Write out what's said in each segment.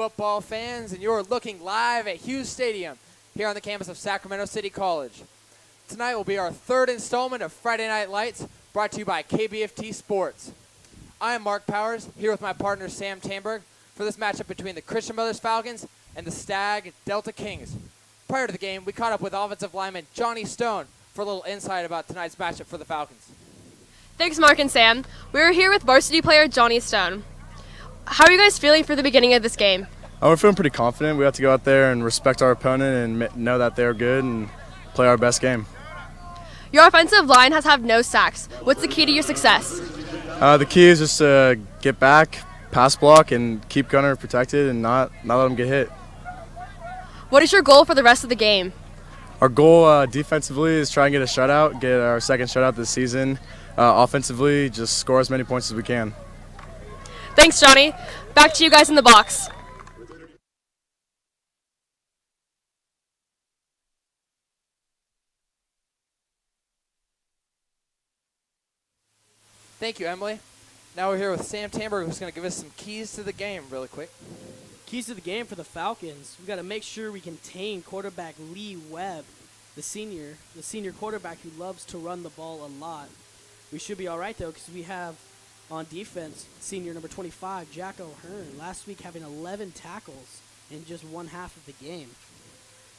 football fans, and you're looking live at Hughes Stadium here on the campus of Sacramento City College. Tonight will be our third installment of Friday Night Lights, brought to you by KBFT Sports. I am Mark Powers, here with my partner Sam Tamberg, for this matchup between the Christian Brothers Falcons and the Stagg Delta Kings. Prior to the game, we caught up with offensive lineman Johnny Stone for a little insight about tonight's matchup for the Falcons. Thanks, Mark and Sam. We're here with varsity player Johnny Stone. How are you guys feeling for the beginning of this game? We're feeling pretty confident. We have to go out there and respect our opponent and know that they're good and play our best game. Your offensive line has had no sacks. What's the key to your success? The key is just to get back, pass block, and keep gunner protected and not let them get hit. What is your goal for the rest of the game? Our goal defensively is try and get a shutout, get our second shutout this season. Offensively, just score as many points as we can. Thanks, Johnny. Back to you guys in the box. Thank you, Emily. Now we're here with Sam Tamberg, who's going to give us some keys to the game really quick. Keys to the game for the Falcons. We've got to make sure we contain quarterback Lee Webb, the senior quarterback who loves to run the ball a lot. We should be all right, though, because we have on defense senior number 25, Jack O'Hearn, last week having 11 tackles in just one half of the game.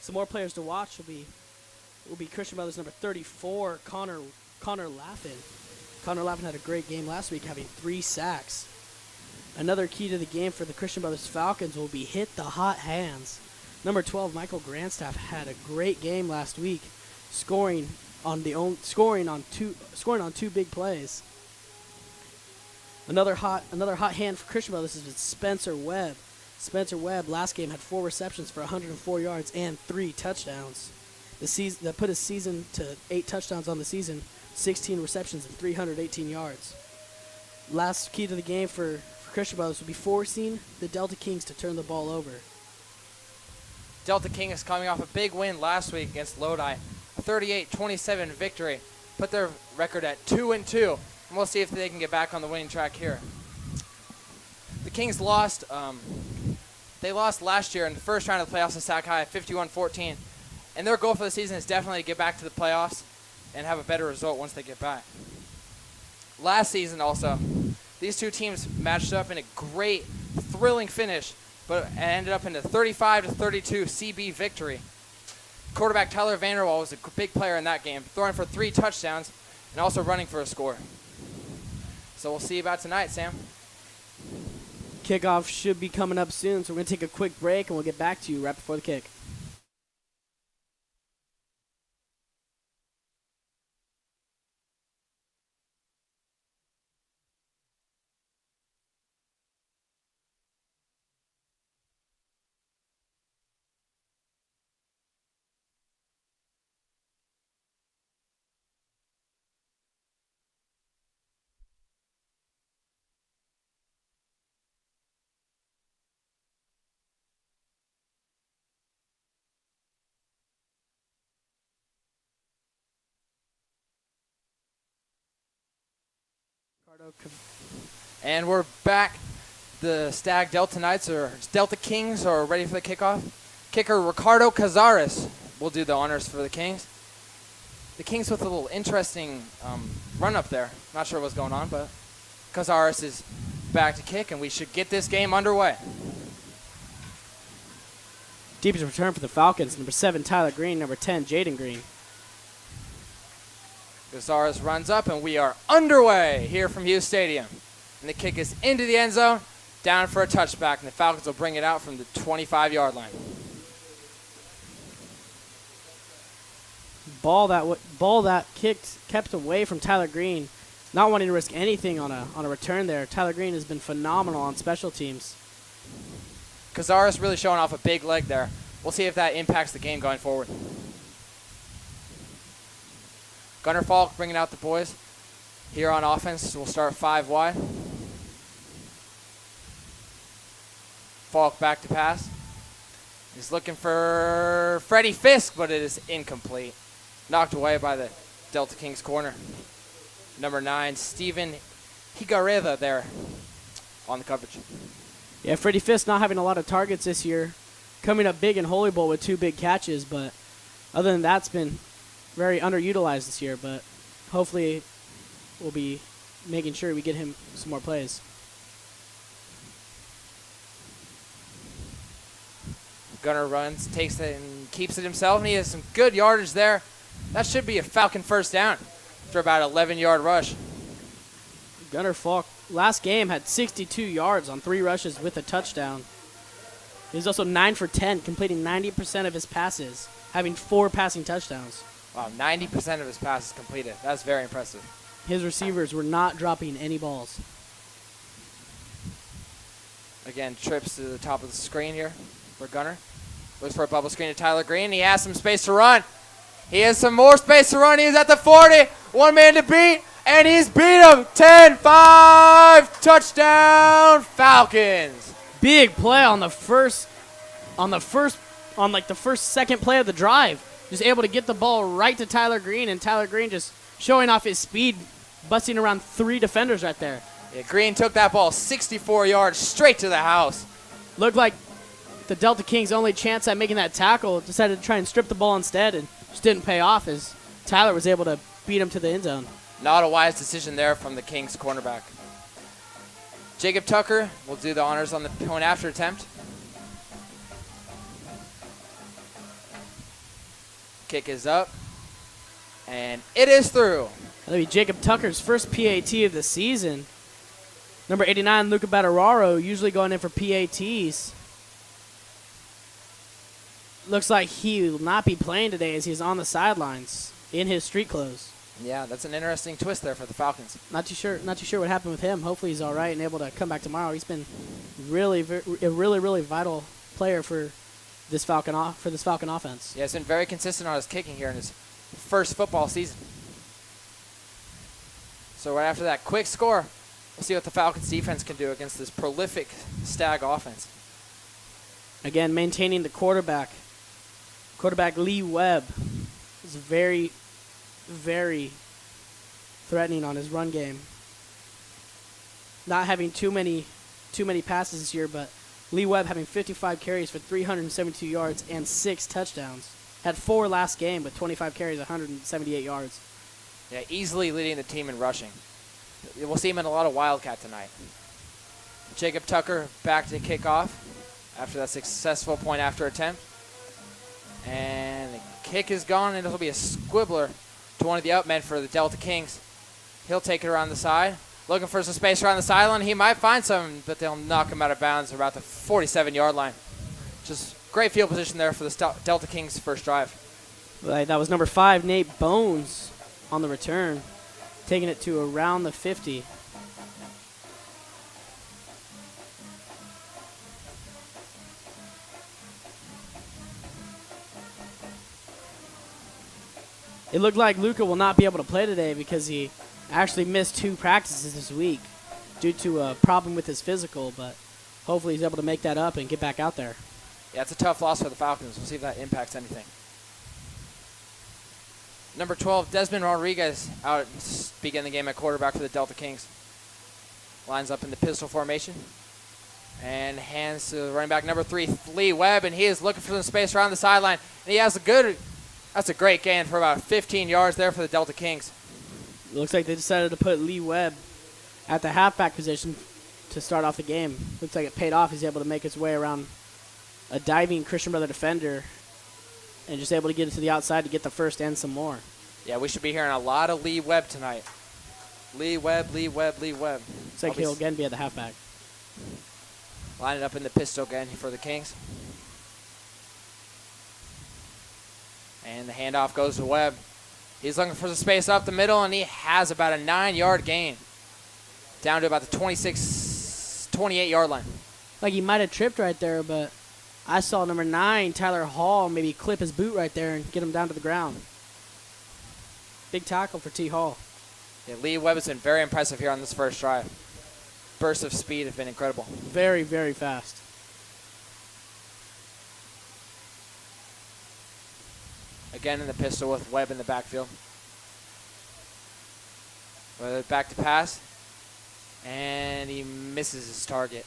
Some more players to watch will be Christian Brothers number 34, Connor Laffin. Connor Laffin had a great game last week, having 3 sacks. Another key to the game for the Christian Brothers Falcons will be hit the hot hands. Number 12, Michael Grandstaff, had a great game last week, scoring on 2 big plays. Another hot hand for Christian Brothers is Spencer Webb. Spencer Webb last game had 4 receptions for 104 yards and 3 touchdowns. That put his season to 8 touchdowns on the season, 16 receptions and 318 yards. Last key to the game for Christian Brothers will be forcing the Delta Kings to turn the ball over. Delta King is coming off a big win last week against Lodi, a 38-27 victory, put their record at 2-2. And we'll see if they can get back on the winning track here. The Kings lost. They lost last year in the first round of the playoffs to Sac High, 51-14. And their goal for the season is definitely to get back to the playoffs and have a better result once they get back. Last season also, these two teams matched up in a great, thrilling finish, but ended up in a 35-32 CB victory. Quarterback Tyler Vanderwall was a big player in that game, throwing for 3 touchdowns and also running for a score. So we'll see about tonight, Sam. Kickoff should be coming up soon, so we're going to take a quick break, and we'll get back to you right before the kick. And we're back. The Stagg Delta Knights, or Delta Kings, are ready for the kickoff. Kicker Ricardo Cazares will do the honors for the Kings. The Kings with a little interesting run up there. Not sure what's going on, but Cazares is back to kick, and we should get this game underway. Deepest return for the Falcons, number 7, Tyler Green, number 10, Jaden Green. Cazares runs up, and we are underway here from Hughes Stadium. And the kick is into the end zone, down for a touchback, and the Falcons will bring it out from the 25-yard line. Ball that kept away from Tyler Green, not wanting to risk anything on a return there. Tyler Green has been phenomenal on special teams. Cazares really showing off a big leg there. We'll see if that impacts the game going forward. Gunnar Falk bringing out the boys here on offense. We'll start 5 wide. Falk back to pass. He's looking for Freddie Fisk, but it is incomplete. Knocked away by the Delta Kings corner. Number 9, Steven Higareda there on the coverage. Yeah, Freddie Fisk not having a lot of targets this year. Coming up big in Holy Bowl with 2 big catches, but other than that, it's been very underutilized this year. But hopefully we'll be making sure we get him some more plays. Gunner runs, takes it, and keeps it himself, and he has some good yardage there. That should be a Falcon first down after about 11-yard rush. Gunnar Falk last game had 62 yards on 3 rushes with a touchdown. He was also 9 for 10, completing 90% of his passes, having 4 passing touchdowns. Wow, 90% of his passes completed. That's very impressive. His receivers were not dropping any balls. Again, trips to the top of the screen here for Gunner. Looks for a bubble screen to Tyler Green. He has some space to run. He has some more space to run. He's at the 40. 1 man to beat, and he's beat him. 10-5. Touchdown, Falcons. Big play on the second play of the drive. Just able to get the ball right to Tyler Green, and Tyler Green just showing off his speed, busting around 3 defenders right there. Yeah, Green took that ball 64 yards straight to the house. Looked like the Delta Kings' only chance at making that tackle. Decided to try and strip the ball instead, and just didn't pay off as Tyler was able to beat him to the end zone. Not a wise decision there from the Kings cornerback. Jacob Tucker will do the honors on the point after attempt. Kick is up, and it is through. That'll be Jacob Tucker's first PAT of the season. Number 89, Luca Battararo, usually going in for PATs. Looks like he will not be playing today as he's on the sidelines in his street clothes. Yeah, that's an interesting twist there for the Falcons. Not too sure what happened with him. Hopefully he's all right and able to come back tomorrow. He's been a really vital player for this Falcon offense. Yeah, he's been very consistent on his kicking here in his first football season. So right after that quick score, we'll see what the Falcons defense can do against this prolific Stagg offense. Again, maintaining the quarterback. Quarterback Lee Webb is very threatening on his run game. Not having too many passes this year, but Lee Webb having 55 carries for 372 yards and 6 touchdowns. Had 4 last game with 25 carries, 178 yards. Yeah, easily leading the team in rushing. We'll see him in a lot of Wildcat tonight. Jacob Tucker back to kick off after that successful point after attempt. And the kick is gone, and it'll be a squibbler to one of the up men for the Delta Kings. He'll take it around the side. Looking for some space around the sideline. He might find some, but they'll knock him out of bounds about the 47-yard line. Just great field position there for the Delta Kings' first drive. Right, that was number 5, Nate Bones, on the return, taking it to around the 50. It looked like Luca will not be able to play today because he actually missed 2 practices this week due to a problem with his physical, but hopefully he's able to make that up and get back out there. Yeah, it's a tough loss for the Falcons. We'll see if that impacts anything. Number 12, Desmond Rodriguez out to begin the game at quarterback for the Delta Kings. Lines up in the pistol formation and hands to running back number 3, Lee Webb, and he is looking for some space around the sideline. And he has that's a great gain for about 15 yards there for the Delta Kings. It looks like they decided to put Lee Webb at the halfback position to start off the game. Looks like it paid off. He's able to make his way around a diving Christian Brother defender and just able to get it to the outside to get the first and some more. Yeah, we should be hearing a lot of Lee Webb tonight. Lee Webb, Lee Webb, Lee Webb. Looks like he'll again be at the halfback. Lining up in the pistol again for the Kings. And the handoff goes to Webb. He's looking for the space up the middle, and he has about a 9-yard gain. Down to about the 28-yard line. Like he might have tripped right there, but I saw number 9, Tyler Hall, maybe clip his boot right there and get him down to the ground. Big tackle for T. Hall. Yeah, Lee Webb has been very impressive here on this first drive. Bursts of speed have been incredible. Very, very fast. Again in the pistol with Webb in the backfield. Back to pass. And he misses his target.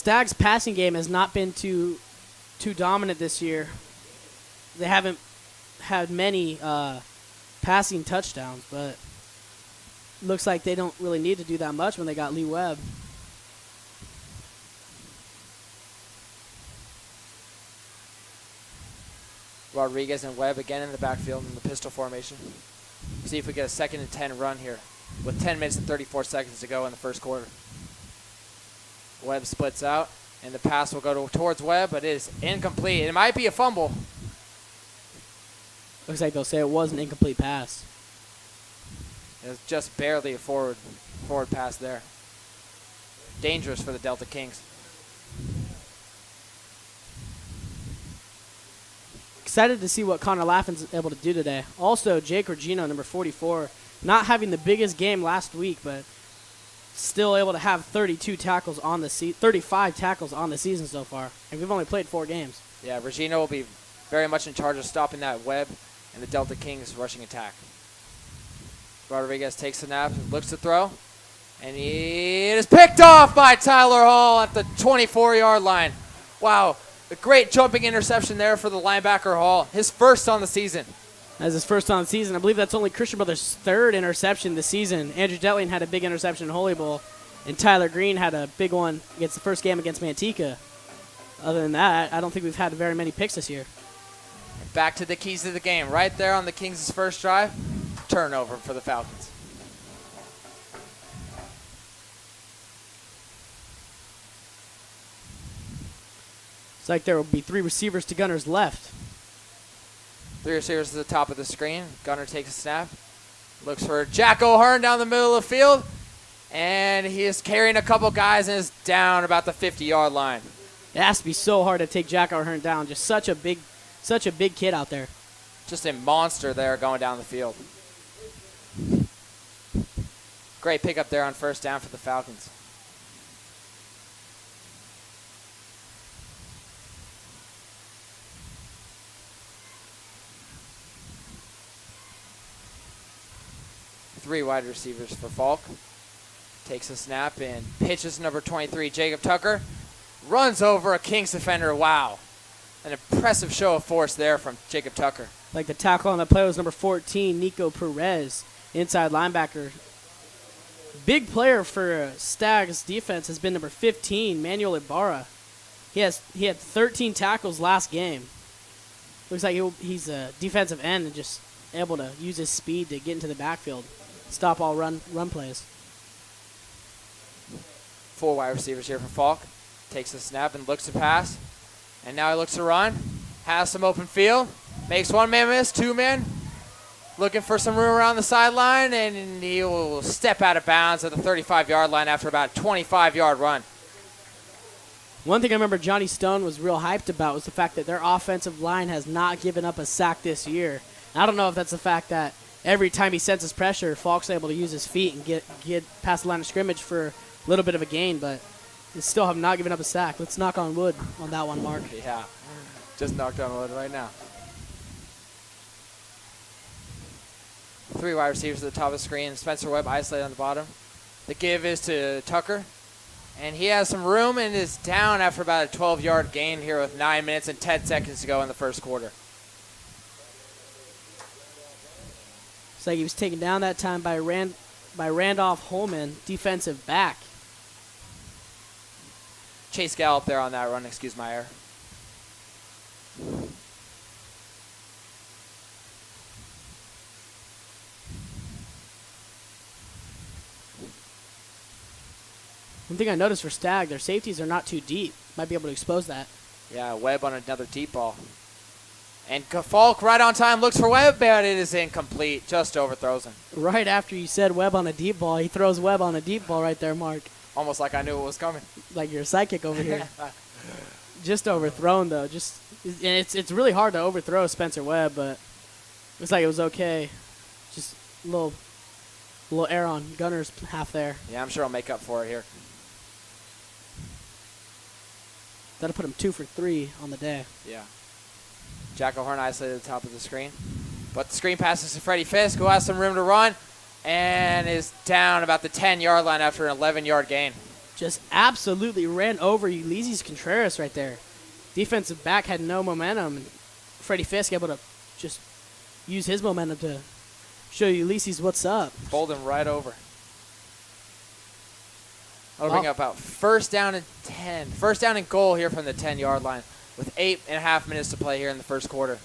Stagg's passing game has not been too dominant this year. They haven't had many passing touchdowns, but looks like they don't really need to do that much when they got Lee Webb. Rodriguez and Webb again in the backfield in the pistol formation. See if we get a 2nd and 10 run here with 10 minutes and 34 seconds to go in the first quarter. Webb splits out, and the pass will go towards Webb, but it is incomplete. It might be a fumble. Looks like they'll say it was an incomplete pass. It was just barely a forward pass there. Dangerous for the Delta Kings. Excited to see what Connor Laughlin's able to do today. Also, Jake Regino, number 44, not having the biggest game last week, but still able to have 35 tackles on the season so far. And we've only played 4 games. Yeah, Regino will be very much in charge of stopping that Webb and the Delta Kings rushing attack. Rodriguez takes the snap, looks to throw, and it is picked off by Tyler Hall at the 24-yard line. Wow. A great jumping interception there for the linebacker Hall. His first on the season. That's his first on the season. I believe that's only Christian Brothers' 3rd interception this season. Andrew Detling had a big interception in Holy Bowl, and Tyler Green had a big one against the first game against Manteca. Other than that, I don't think we've had very many picks this year. Back to the keys of the game. Right there on the Kings' first drive, turnover for the Falcons. It's like there will be 3 receivers to Gunner's left. 3 receivers to the top of the screen. Gunner takes a snap. Looks for Jack O'Hearn down the middle of the field. And he is carrying a couple guys and is down about the 50-yard line. It has to be so hard to take Jack O'Hearn down. Just such a big kid out there. Just a monster there going down the field. Great pickup there on first down for the Falcons. Three wide receivers for Falk. Takes a snap and pitches number 23, Jacob Tucker. Runs over a Kings defender. Wow. An impressive show of force there from Jacob Tucker. Like the tackle on the play was number 14, Nico Perez, inside linebacker. Big player for Stagg's defense has been number 15, Manuel Ibarra. He had 13 tackles last game. Looks like he's a defensive end and just able to use his speed to get into the backfield. Stop all run plays. 4 wide receivers here for Falk. Takes the snap and looks to pass. And now he looks to run. Has some open field. Makes 1 man miss, 2 men. Looking for some room around the sideline, and he will step out of bounds at the 35-yard line after about a 25-yard run. One thing I remember Johnny Stone was real hyped about was the fact that their offensive line has not given up a sack this year. I don't know if that's the fact that every time he senses pressure, Falk's able to use his feet and get past the line of scrimmage for a little bit of a gain, but they still have not given up a sack. Let's knock on wood on that one, Mark. Yeah, just knocked on wood right now. 3 wide receivers at the top of the screen. Spencer Webb isolated on the bottom. The give is to Tucker. And he has some room and is down after about a 12-yard gain here with 9 minutes and 10 seconds to go in the first quarter. It's like he was taken down that time by Randolph Holman, defensive back. Chase Gallup there on that run, excuse my error. One thing I noticed for Stagg, their safeties are not too deep. Might be able to expose that. Yeah, Webb on another deep ball. And Falk right on time looks for Webb, but it is incomplete. Just overthrows him. Right after you said Webb on a deep ball, he throws Webb on a deep ball right there, Mark. Almost like I knew it was coming. Like you're a psychic over here. Just overthrown, though. And it's really hard to overthrow Spencer Webb, but looks like it was okay. Just a little error on Gunner's half there. Yeah, I'm sure I'll make up for it here. That'll put him 2 for 3 on the day. Yeah. Jack O'Hearn isolated at the top of the screen. But the screen passes to Freddie Fisk, who has some room to run, and is down about the 10-yard line after an 11-yard gain. just absolutely ran over Ulysses Contreras right there. Defensive back had no momentum, and Freddie Fisk able to just use his momentum to show Ulysses what's up. Bowled him right over. That'll bring up about first down and 10. First down and goal here from the 10-yard line with 8.5 minutes to play here in the first quarter.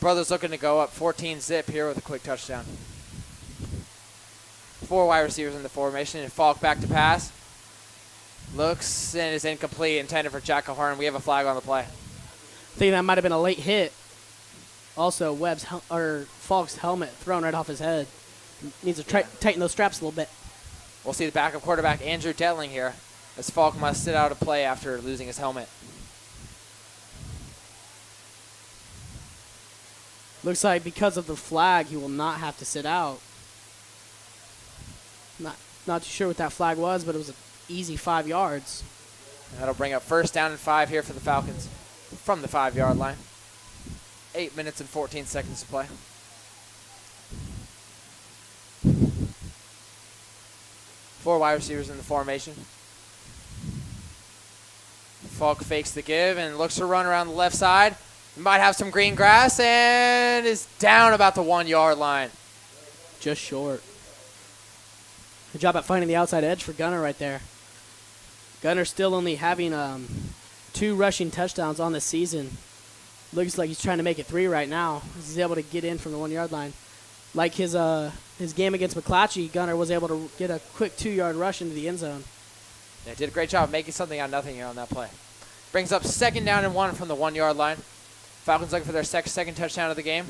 Brothers looking to go up 14-zip here with a quick touchdown. 4 wide receivers in the formation, and Falk back to pass. Looks and is incomplete, intended for Jack Horn. We have a flag on the play. I think that might have been a late hit. Also, Falk's helmet thrown right off his head. Needs to tighten those straps a little bit. We'll see the backup quarterback, Andrew Detling, here, as Falk must sit out a play after losing his helmet. Looks like because of the flag, he will not have to sit out. Not too sure what that flag was, but it was an easy 5 yards. And that'll bring up first down and 5 here for the Falcons from the 5-yard line. 8 minutes and 14 seconds to play. Four wide receivers in the formation. Falk fakes the give and looks to run around the left side. He might have some green grass and is down about the 1-yard line. Just short. Good job at finding the outside edge for Gunner right there. Gunner still only having 2 rushing touchdowns on the season. Looks like he's trying to make it 3 right now. He's able to get in from the 1-yard line. Like his game against McClatchy, Gunner was able to get a quick 2-yard rush into the end zone. Yeah, did a great job making something out of nothing here on that play. Brings up second down and 1 from the 1-yard line. Falcons looking for their second touchdown of the game.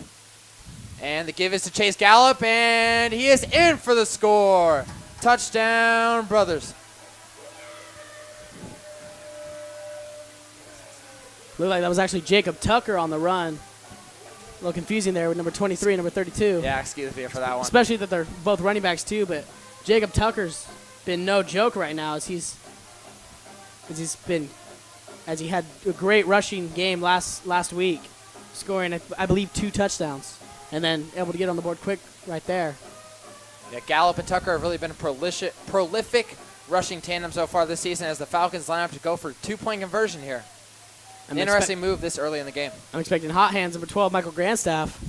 And the give is to Chase Gallup, and he is in for the score. Touchdown, Brothers. Looked like that was actually Jacob Tucker on the run. A little confusing there with number 23 and number 32. Yeah, excuse me for that one. Especially that they're both running backs too, but Jacob Tucker's been no joke right now as he had a great rushing game last week, scoring I believe 2 touchdowns and then able to get on the board quick right there. Yeah, Gallup and Tucker have really been a prolific rushing tandem so far this season as the Falcons line up to go for 2-point conversion here. An interesting move this early in the game. I'm expecting hot hands, number 12, Michael Grandstaff.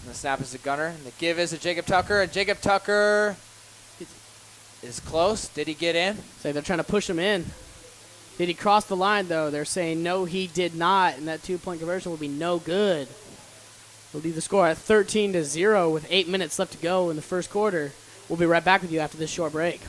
And the snap is to Gunner, and the give is to Jacob Tucker, and Jacob Tucker is close. Did he get in? So they're trying to push him in. Did he cross the line, though? They're saying no, he did not, and that 2-point conversion will be no good. We'll leave the score at 13-0 with 8 minutes left to go in the first quarter. We'll be right back with you after this short break.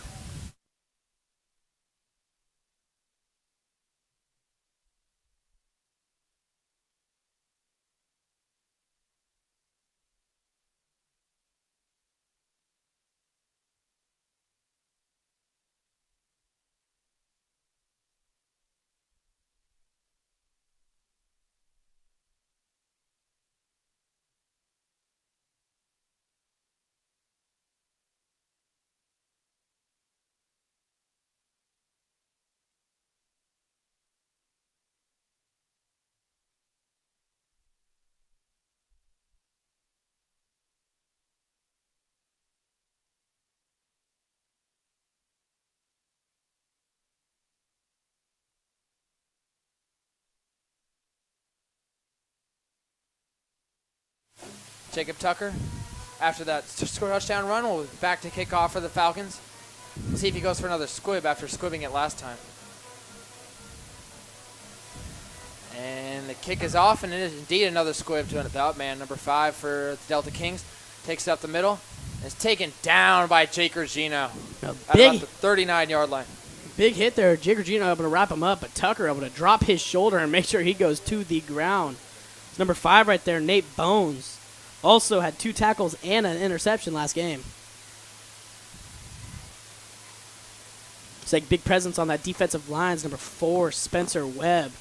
Jacob Tucker, after that touchdown run, will be back to kick off for the Falcons. We'll see if he goes for another squib after squibbing it last time. And the kick is off, and it is indeed another squib to the up man. Number 5 for the Delta Kings takes it up the middle. And is taken down by Jake Regino at about the 39-yard line. Big hit there. Jake Regino able to wrap him up, but Tucker able to drop his shoulder and make sure he goes to the ground. It's number 5 right there, Nate Bones. Also had 2 tackles and an interception last game. It's like big presence on that defensive lines. Number 4, Spencer Webb.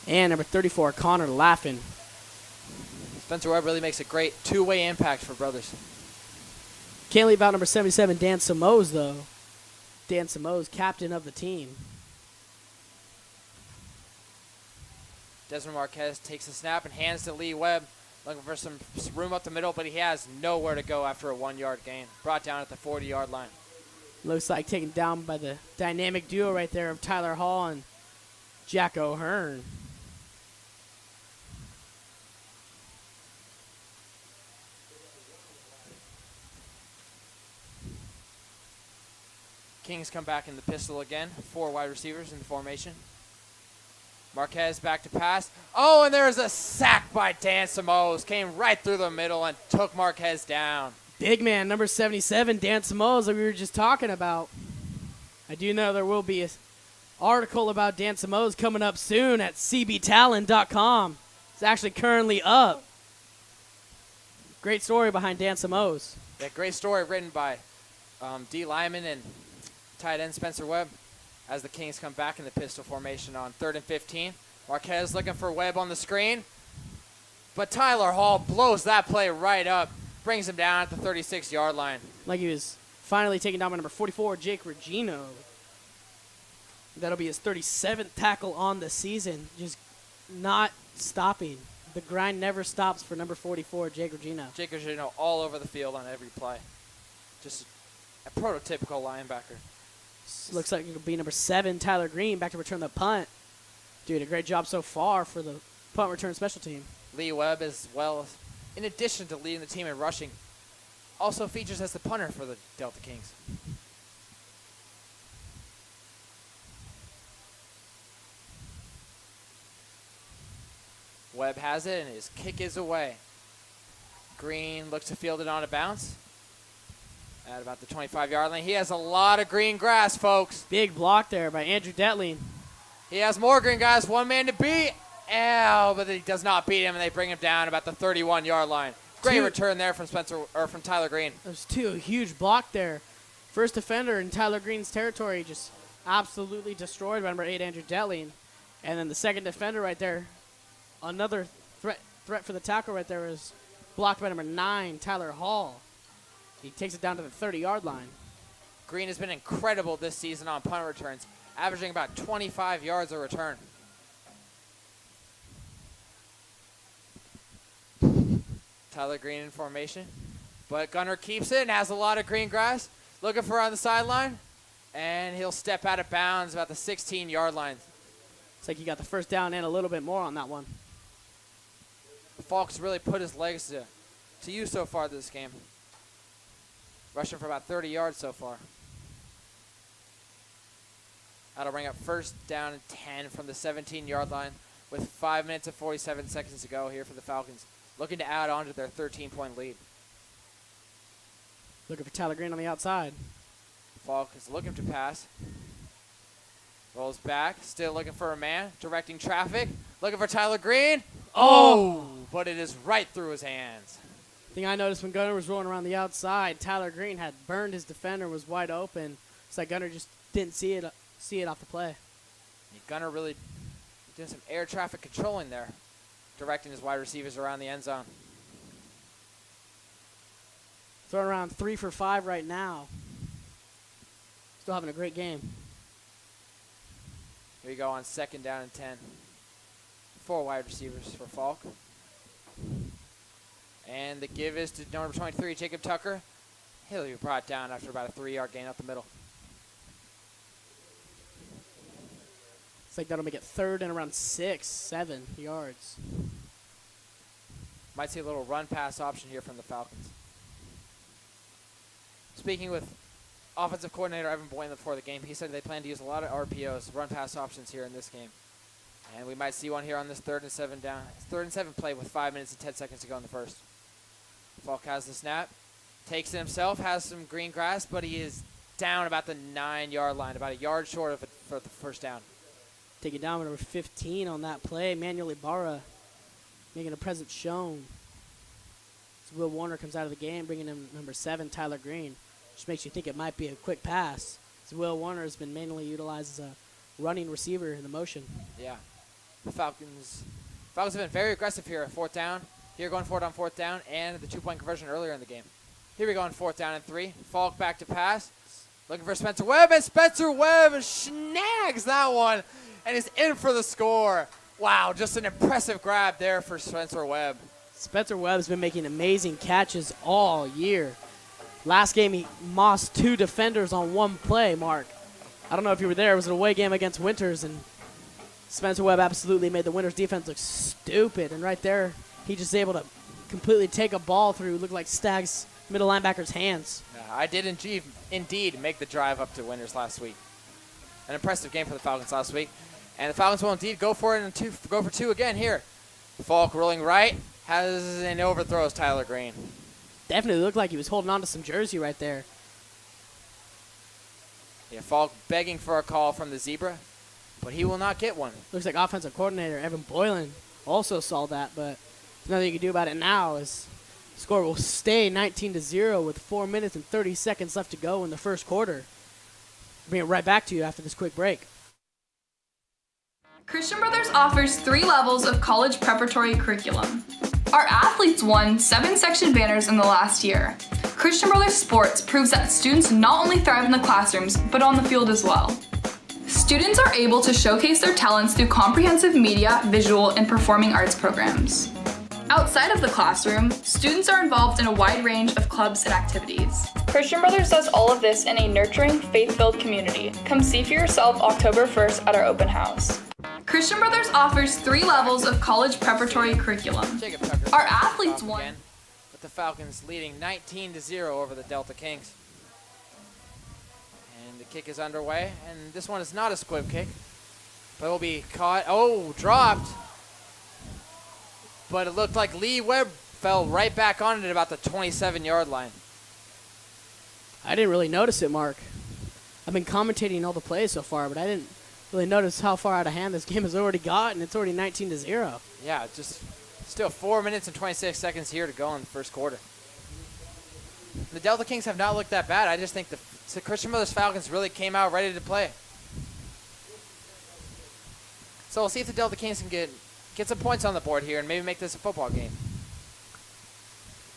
And number 34, Connor Laffin. Spencer Webb really makes a great two-way impact for Brothers. Can't leave out number 77, Dan Simoes, though. Dan Simoes, captain of the team. Desmond Marquez takes the snap and hands to Lee Webb. Looking for some room up the middle, but he has nowhere to go after a 1-yard gain. Brought down at the 40-yard line. Looks like taken down by the dynamic duo right there of Tyler Hall and Jack O'Hearn. Kings come back in the pistol again. 4 wide receivers in the formation. Marquez back to pass. Oh, and there's a sack by Dan Samos. Came right through the middle and took Marquez down. Big man, number 77, Dan Samos, that we were just talking about. I do know there will be an article about Dan Samos coming up soon at cbtalon.com. It's actually currently up. Great story behind Dan Samos. Yeah, great story written by D. Lyman and tight end Spencer Webb as the Kings come back in the pistol formation on 3rd and 15. Marquez looking for Webb on the screen. But Tyler Hall blows that play right up. Brings him down at the 36-yard line. Like he was finally taken down by number 44, Jake Regino. That'll be his 37th tackle on the season. Just not stopping. The grind never stops for number 44, Jake Regino. Jake Regino all over the field on every play. Just a prototypical linebacker. Looks like it'll be number 7, Tyler Green, back to return the punt. Doing a great job so far for the punt return special team. Lee Webb as well, in addition to leading the team in rushing, also features as the punter for the Delta Kings. Webb has it, and his kick is away. Green looks to field it on a bounce at about the 25-yard line. He has a lot of green grass, folks. Big block there by Andrew Detling. He has more green grass, one man to beat. Ow, but he does not beat him, and they bring him down about the 31-yard line. Great return there from from Tyler Green. There's 2 huge block there. First defender in Tyler Green's territory just absolutely destroyed by number 8, Andrew Detling. And then the second defender right there, another threat for the tackle right there is blocked by number 9, Tyler Hall. He takes it down to the 30-yard line. Green has been incredible this season on punt returns, averaging about 25 yards a return. Tyler Green in formation, but Gunner keeps it and has a lot of green grass. Looking for on the sideline, and he'll step out of bounds about the 16-yard line. Looks like he got the first down and a little bit more on that one. Falk's really put his legs to use so far this game. Rushing for about 30 yards so far. That'll bring up first down and 10 from the 17-yard line with 5 minutes and 47 seconds to go here for the Falcons, looking to add on to their 13-point lead. Looking for Tyler Green on the outside. Falk is looking to pass. Rolls back, still looking for a man, directing traffic. Looking for Tyler Green. Oh, but it is right through his hands. Thing I noticed when Gunner was rolling around the outside, Tyler Green had burned his defender, was wide open. It's like Gunner just didn't see it off the play. Gunner really doing some air traffic controlling there, directing his wide receivers around the end zone. Throwing around 3 for 5 right now. Still having a great game. Here we go on 2nd down and 10. 4 wide receivers for Falk. And the give is to number 23, Jacob Tucker. He'll be brought down after about a 3-yard gain up the middle. It's like that'll make it 3rd and around 6, 7 yards. Might see a little run-pass option here from the Falcons. Speaking with offensive coordinator Evan Boylan before the game, he said they plan to use a lot of RPOs, run-pass options here in this game. And we might see one here on this 3rd and 7 down. 3rd and 7 play with 5 minutes and 10 seconds to go in the first. Falk has the snap, takes it himself, has some green grass, but he is down about the 9-yard line, about a yard short of it for the first down. Taking down with number 15 on that play, Manuel Ibarra making a presence shown. As Will Warner comes out of the game, bringing in number 7, Tyler Green. Which makes you think it might be a quick pass. As Will Warner has been mainly utilized as a running receiver in the motion. Yeah. The Falcons have been very aggressive here at 4th down. Here going for it on 4th down and the 2-point conversion earlier in the game. Here we go on 4th down and 3. Falk back to pass. Looking for Spencer Webb, and Spencer Webb snags that one and is in for the score. Wow, just an impressive grab there for Spencer Webb. Spencer Webb's been making amazing catches all year. Last game, he mossed 2 defenders on 1 play, Mark. I don't know if you were there. It was an away game against Winters, and Spencer Webb absolutely made the Winters defense look stupid. And right there, he just able to completely take a ball through, looked like Stagg's middle linebacker's hands. I did indeed make the drive up to Winters last week. An impressive game for the Falcons last week. And the Falcons will indeed go for it and go for 2 again here. Falk rolling right, has and overthrows Tyler Green. Definitely looked like he was holding on to some jersey right there. Yeah, Falk begging for a call from the Zebra, but he will not get one. Looks like offensive coordinator Evan Boylan also saw that, but there's nothing you can do about it now as the score will stay 19-0 with 4 minutes and 30 seconds left to go in the first quarter. Bring it right back to you after this quick break. Christian Brothers offers 3 levels of college preparatory curriculum. Our athletes won 7 section banners in the last year. Christian Brothers Sports proves that students not only thrive in the classrooms, but on the field as well. Students are able to showcase their talents through comprehensive media, visual, and performing arts programs. Outside of the classroom, students are involved in a wide range of clubs and activities. Christian Brothers does all of this in a nurturing, faith-filled community. Come see for yourself October 1st at our open house. Christian Brothers offers 3 levels of college preparatory curriculum. Jacob Tucker Our athletes won. again, with the Falcons leading 19-0 over the Delta Kings. And the kick is underway, and this one is not a squib kick, but it will be caught. Oh, dropped. But it looked like Lee Webb fell right back on it at about the 27-yard line. I didn't really notice it, Mark. I've been commentating all the plays so far, but I didn't really notice how far out of hand this game has already gotten. It's already 19-0. Yeah, just still 4 minutes and 26 seconds here to go in the first quarter. The Delta Kings have not looked that bad. I just think the Christian Brothers Falcons really came out ready to play. So we'll see if the Delta Kings can get some points on the board here and maybe make this a football game.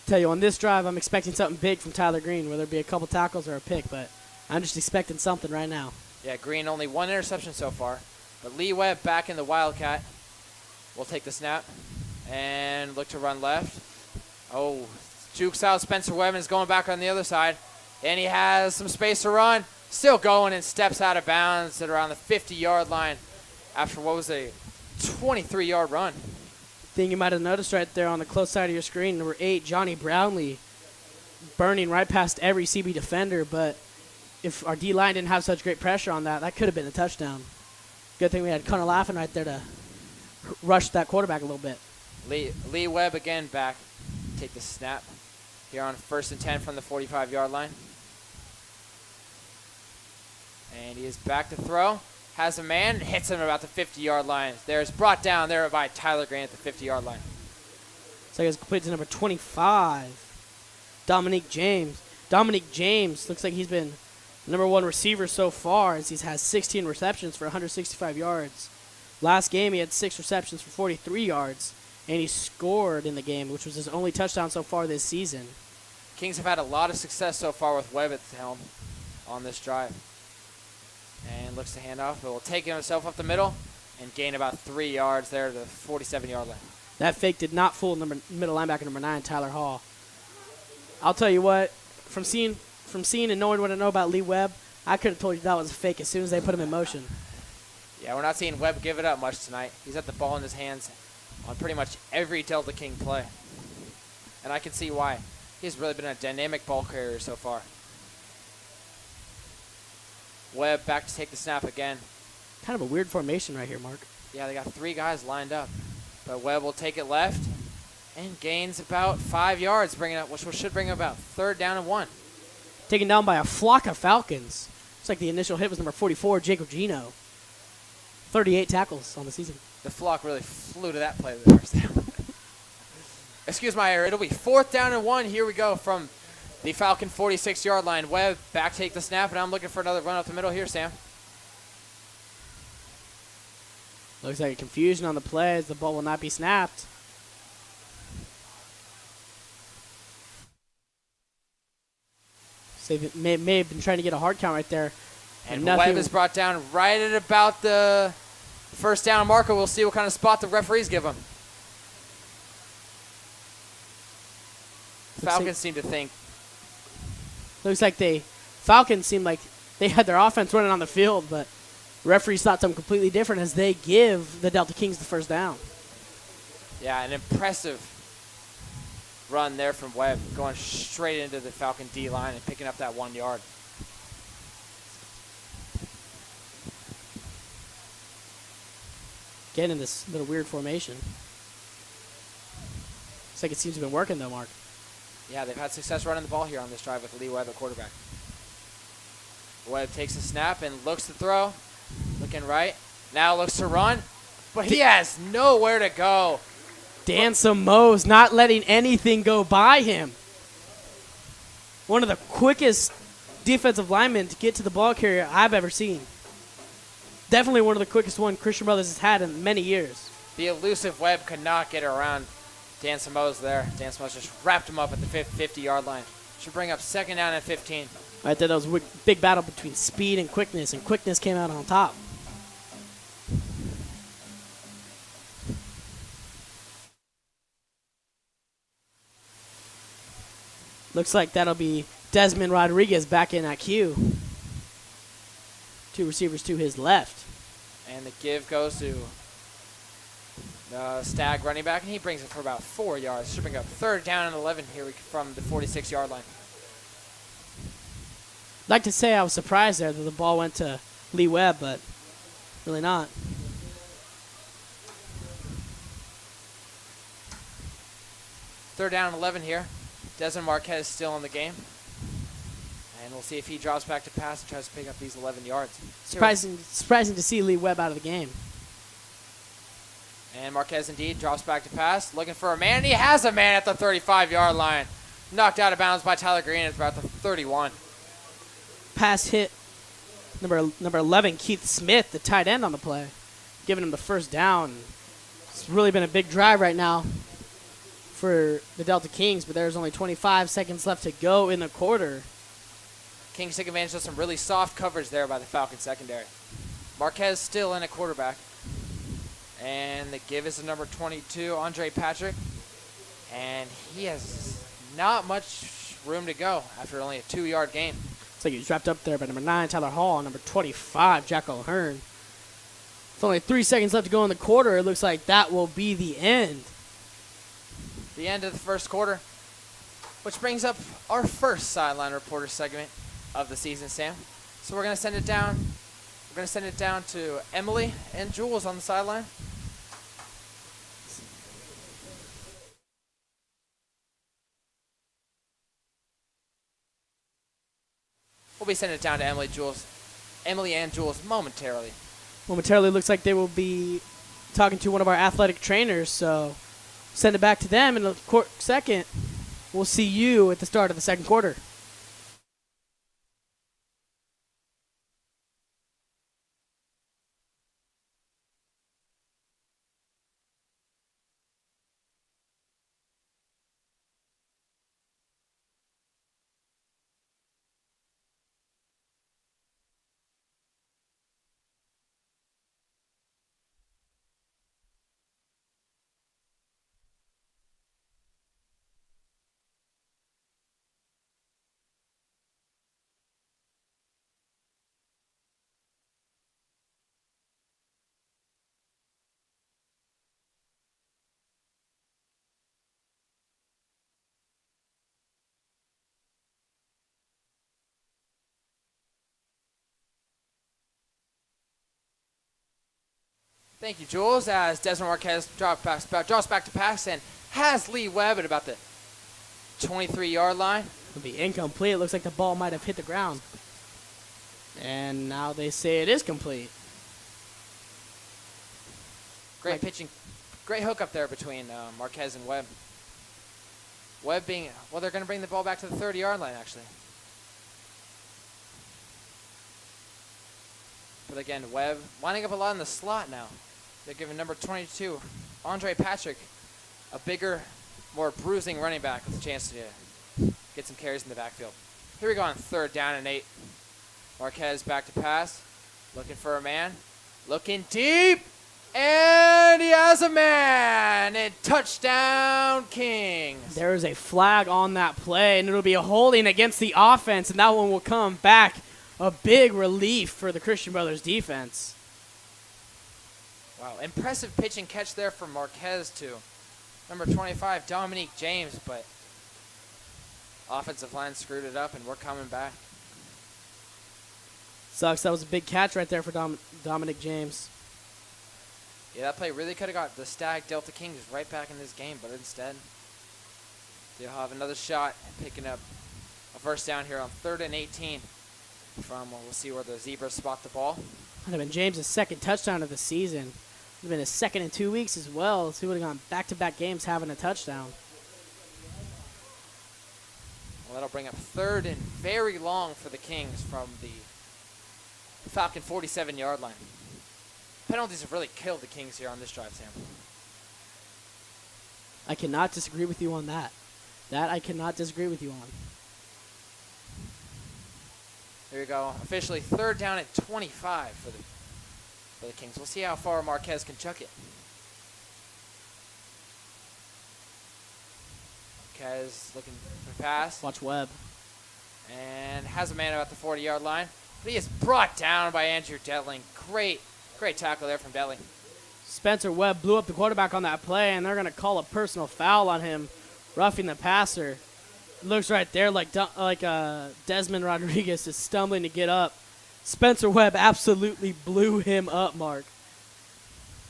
Tell you, on this drive, I'm expecting something big from Tyler Green, whether it be a couple tackles or a pick, but I'm just expecting something right now. Yeah, Green only 1 interception so far. But Lee Webb back in the Wildcat will take the snap and look to run left. Oh, jukes out Spencer Webb and is going back on the other side. And he has some space to run. Still going and steps out of bounds at around the 50-yard line after what was a 23-yard run. Thing you might have noticed right there on the close side of your screen, number 8, Johnny Brownlee, burning right past every CB defender, but if our D-line didn't have such great pressure on that, that could have been a touchdown. Good thing we had Connor Laughing right there to rush that quarterback a little bit. Lee Webb again back. Take the snap here on 1st and 10 from the 45-yard line. And he is back to throw. Has a man, hits him about the 50-yard line. There's brought down there by Tyler Green at the 50-yard line. So he was completed to number 25, Dominique James. Dominique James looks like he's been number 1 receiver so far as he has 16 receptions for 165 yards. Last game he had 6 receptions for 43 yards, and he scored in the game, which was his only touchdown so far this season. Kings have had a lot of success so far with Webb at the helm on this drive. And looks to hand off, but will take himself up the middle and gain about 3 yards there to the 47-yard line. That fake did not fool middle linebacker number 9, Tyler Hall. I'll tell you what, from seeing and knowing what I know about Lee Webb, I could have told you that was a fake as soon as they put him in motion. Yeah, we're not seeing Webb give it up much tonight. He's had the ball in his hands on pretty much every Delta King play. And I can see why. He's really been a dynamic ball carrier so far. Webb back to take the snap again. Kind of a weird formation right here, Mark. Yeah, they got 3 guys lined up. But Webb will take it left and gains about 5 yards, which should bring him about 3rd down and 1. Taken down by a flock of Falcons. Looks like the initial hit was number 44, Jacob Gino. 38 tackles on the season. The flock really flew to that play the first down. Excuse my error. It'll be 4th down and 1. Here we go from the Falcon 46-yard line. Webb back take the snap, and I'm looking for another run up the middle here, Sam. Looks like a confusion on the play as the ball will not be snapped. So they may have been trying to get a hard count right there. And Webb is brought down right at about the 1st down marker. We'll see what kind of spot the referees give him. Falcons seem to think Looks like Falcons seemed like they had their offense running on the field, but referees thought something completely different as they give the Delta Kings the first down. Yeah, an impressive run there from Webb, going straight into the Falcon D line and picking up that 1 yard. Getting in this little weird formation. Looks like it seems to have been working though, Mark. Yeah, they've had success running the ball here on this drive with Lee Webb at quarterback. Webb takes a snap and looks to throw. Looking right. Now looks to run. But he has nowhere to go. Dan Samo's not letting anything go by him. One of the quickest defensive linemen to get to the ball carrier I've ever seen. Definitely one of the quickest one Christian Brothers has had in many years. The elusive Webb could not get around Dan Samo's there. Dan Samo's just wrapped him up at the 50-yard line. Should bring up 2nd down and 15. Right there, that was a big battle between speed and quickness came out on top. Looks like that'll be Desmond Rodriguez back in at Q. 2 receivers to his left. And the give goes to Stagg running back, and he brings it for about 4 yards. Should bring up 3rd down and 11 here from the 46-yard line. I'd like to say I was surprised there that the ball went to Lee Webb, but really not. Third down and 11 here. Desmond Marquez still in the game. And we'll see if he drops back to pass and tries to pick up these 11 yards. Surprising to see Lee Webb out of the game. And Marquez indeed drops back to pass, looking for a man, and he has a man at the 35-yard line. Knocked out of bounds by Tyler Green at about the 31. Pass hit number 11, Keith Smith, the tight end on the play, giving him the first down. It's really been a big drive right now for the Delta Kings, but there's only 25 seconds left to go in the quarter. Kings take advantage of some really soft coverage there by the Falcons secondary. Marquez still in at quarterback. And the give is to number 22, Andre Patrick. And he has not much room to go after only a 2-yard gain. It's like he's wrapped up there by number 9, Tyler Hall, and number 25, Jack O'Hearn. With only 3 seconds left to go in the quarter, it looks like that will be the end. The end of the first quarter, which brings up our first sideline reporter segment of the season, Sam. So we're going to send it down. We're going to send it down to Emily and Jules on the sideline. We'll be sending it down to Emily and Jules momentarily. Momentarily looks like they will be talking to one of our athletic trainers, so send it back to them in a second. We'll see you at the start of the second quarter. Thank you, Jules, as Desmond Marquez drops back to pass and has Lee Webb at about the 23-yard line. It'll be incomplete. It looks like the ball might have hit the ground. And now they say it is complete. Great pitching. Great hook up there between Marquez and Webb. Webb being, well, they're going to bring the ball back to the 30-yard line, actually. But again, Webb lining up a lot in the slot now. They're giving number 22, Andre Patrick, a bigger, more bruising running back with a chance to get some carries in the backfield. Here we go on 3rd down and 8. Marquez back to pass, looking for a man, looking deep, and he has has a man, and touchdown Kings. There is a flag on that play, and it'll be a holding against the offense, and that one will come back. A big relief for the Christian Brothers defense. Wow, impressive pitch and catch there from Marquez to number 25, Dominique James, but offensive line screwed it up, and we're coming back. Sucks. That was a big catch right there for Dominic James. Yeah, that play really could have got the Stagg Delta Kings right back in this game, but instead, they'll have another shot at picking up a first down here on 3rd and 18 from, we'll see where the Zebras spot the ball. Would have been James' second touchdown of the season. Would have been his second in 2 weeks as well. So he would have gone back-to-back games having a touchdown. Well, that'll bring up 3rd and very long for the Kings from the Falcon 47-yard line. Penalties have really killed the Kings here on this drive, Sam. I cannot disagree with you on that. That I cannot disagree with you on. There you go. Officially 3rd down at 25 for the Kings. We'll see how far Marquez can chuck it. Marquez looking for pass. Watch Webb. And has a man about the 40-yard line. But he is brought down by Andrew Detling. Great tackle there from Detling. Spencer Webb blew up the quarterback on that play, and they're going to call a personal foul on him, roughing the passer. It looks right there like Desmond Rodriguez is stumbling to get up. Spencer Webb absolutely blew him up, Mark.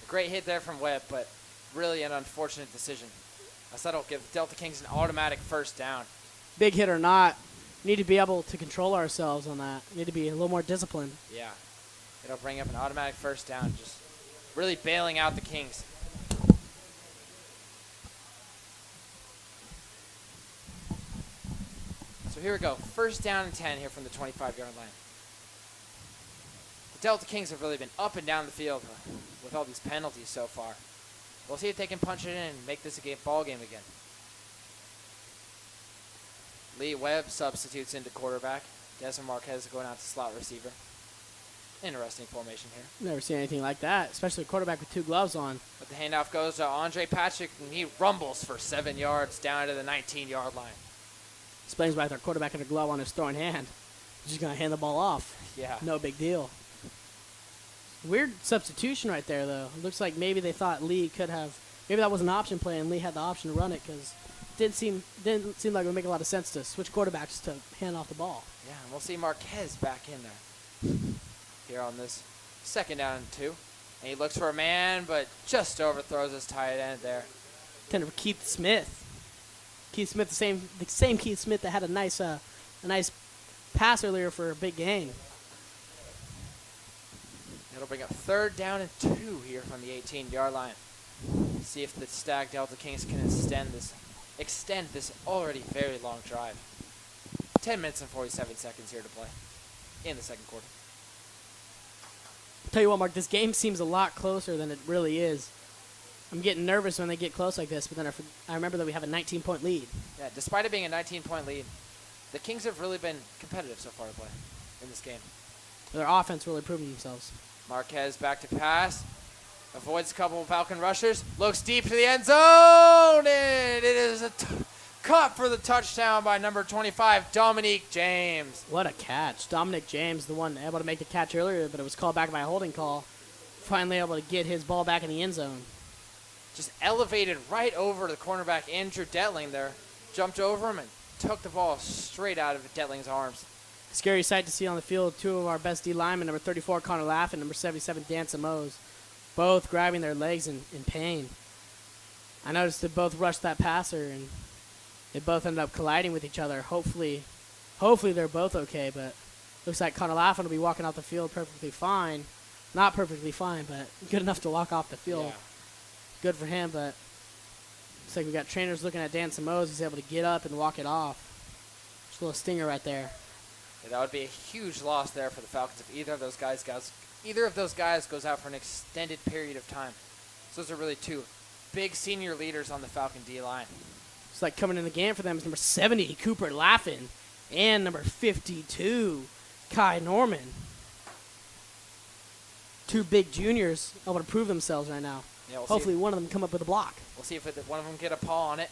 A great hit there from Webb, but really an unfortunate decision. That'll give Delta Kings an automatic first down. Big hit or not, we need to be able to control ourselves on that. We need to be a little more disciplined. Yeah. It'll bring up an automatic first down, just really bailing out the Kings. So here we go. First down and 10 here from the 25-yard line. The Delta Kings have really been up and down the field with all these penalties so far. We'll see if they can punch it in and make this a ball game again. Lee Webb substitutes into quarterback. Desmond Marquez going out to slot receiver. Interesting formation here. Never seen anything like that, especially a quarterback with 2 gloves on. But the handoff goes to Andre Patrick, and he rumbles for 7 yards down to the 19-yard line. Explains why their quarterback had a glove on his throwing hand. He's just going to hand the ball off. Yeah. No big deal. Weird substitution right there, though. It looks like maybe they thought Lee could have, maybe that was an option play and Lee had the option to run it because it didn't seem like it would make a lot of sense to switch quarterbacks to hand off the ball. Yeah, and we'll see Marquez back in there here on this 2nd down and 2. And he looks for a man, but just overthrows his tight end there. Tender for Keith Smith. Keith Smith, the same Keith Smith that had a nice pass earlier for a big gain. It'll bring up 3rd down and 2 here from the 18-yard line. See if the Stagg Delta Kings can extend this already very long drive. 10 minutes and 47 seconds here to play in the 2nd quarter. Tell you what, Mark, this game seems a lot closer than it really is. I'm getting nervous when they get close like this, but then I remember that we have a 19-point lead. Yeah, despite it being a 19-point lead, the Kings have really been competitive so far to play in this game. Their offense really proving themselves. Marquez back to pass. Avoids a couple of Falcon rushers. Looks deep to the end zone. And it is a caught for the touchdown by number 25, Dominique James. What a catch. Dominic James, the one able to make the catch earlier, but it was called back by a holding call. Finally able to get his ball back in the end zone. Just elevated right over the cornerback, Andrew Detling there. Jumped over him and took the ball straight out of Detling's arms. Scary sight to see on the field. 2 of our best D linemen, number 34, Connor Laff, and number 77, Dan Samos, both grabbing their legs in pain. I noticed they both rushed that passer, and they both ended up colliding with each other. Hopefully they're both okay, but looks like Connor Laff will be walking off the field perfectly fine. Not perfectly fine, but good enough to walk off the field. Yeah. Good for him, but looks like we got trainers looking at Dan Samos. He's able to get up and walk it off. Just a little stinger right there. Yeah, that would be a huge loss there for the Falcons if either of those guys goes out for an extended period of time. So those are really 2 big senior leaders on the Falcon D-line. It's like coming in the game for them is number 70, Cooper Laffin, and number 52, Kai Norman. 2 big juniors able to prove themselves right now. Yeah, we'll Hopefully one of them come up with a block. We'll see if one of them get a paw on it.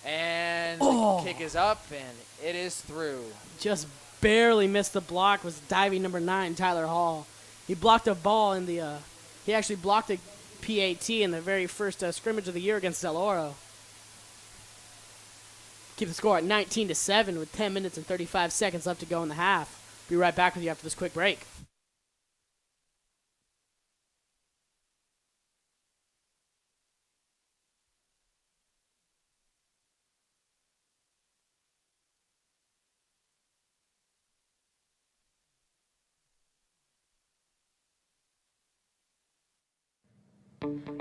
And Oh. the kick is up, and it is through. Just barely missed the block. Was diving number 9, Tyler Hall. He blocked a ball in the. He actually blocked a PAT in the very first scrimmage of the year against Del Oro. Keep the score at 19-7 with 10 minutes and 35 seconds left to go in the half. Be right back with you after this quick break.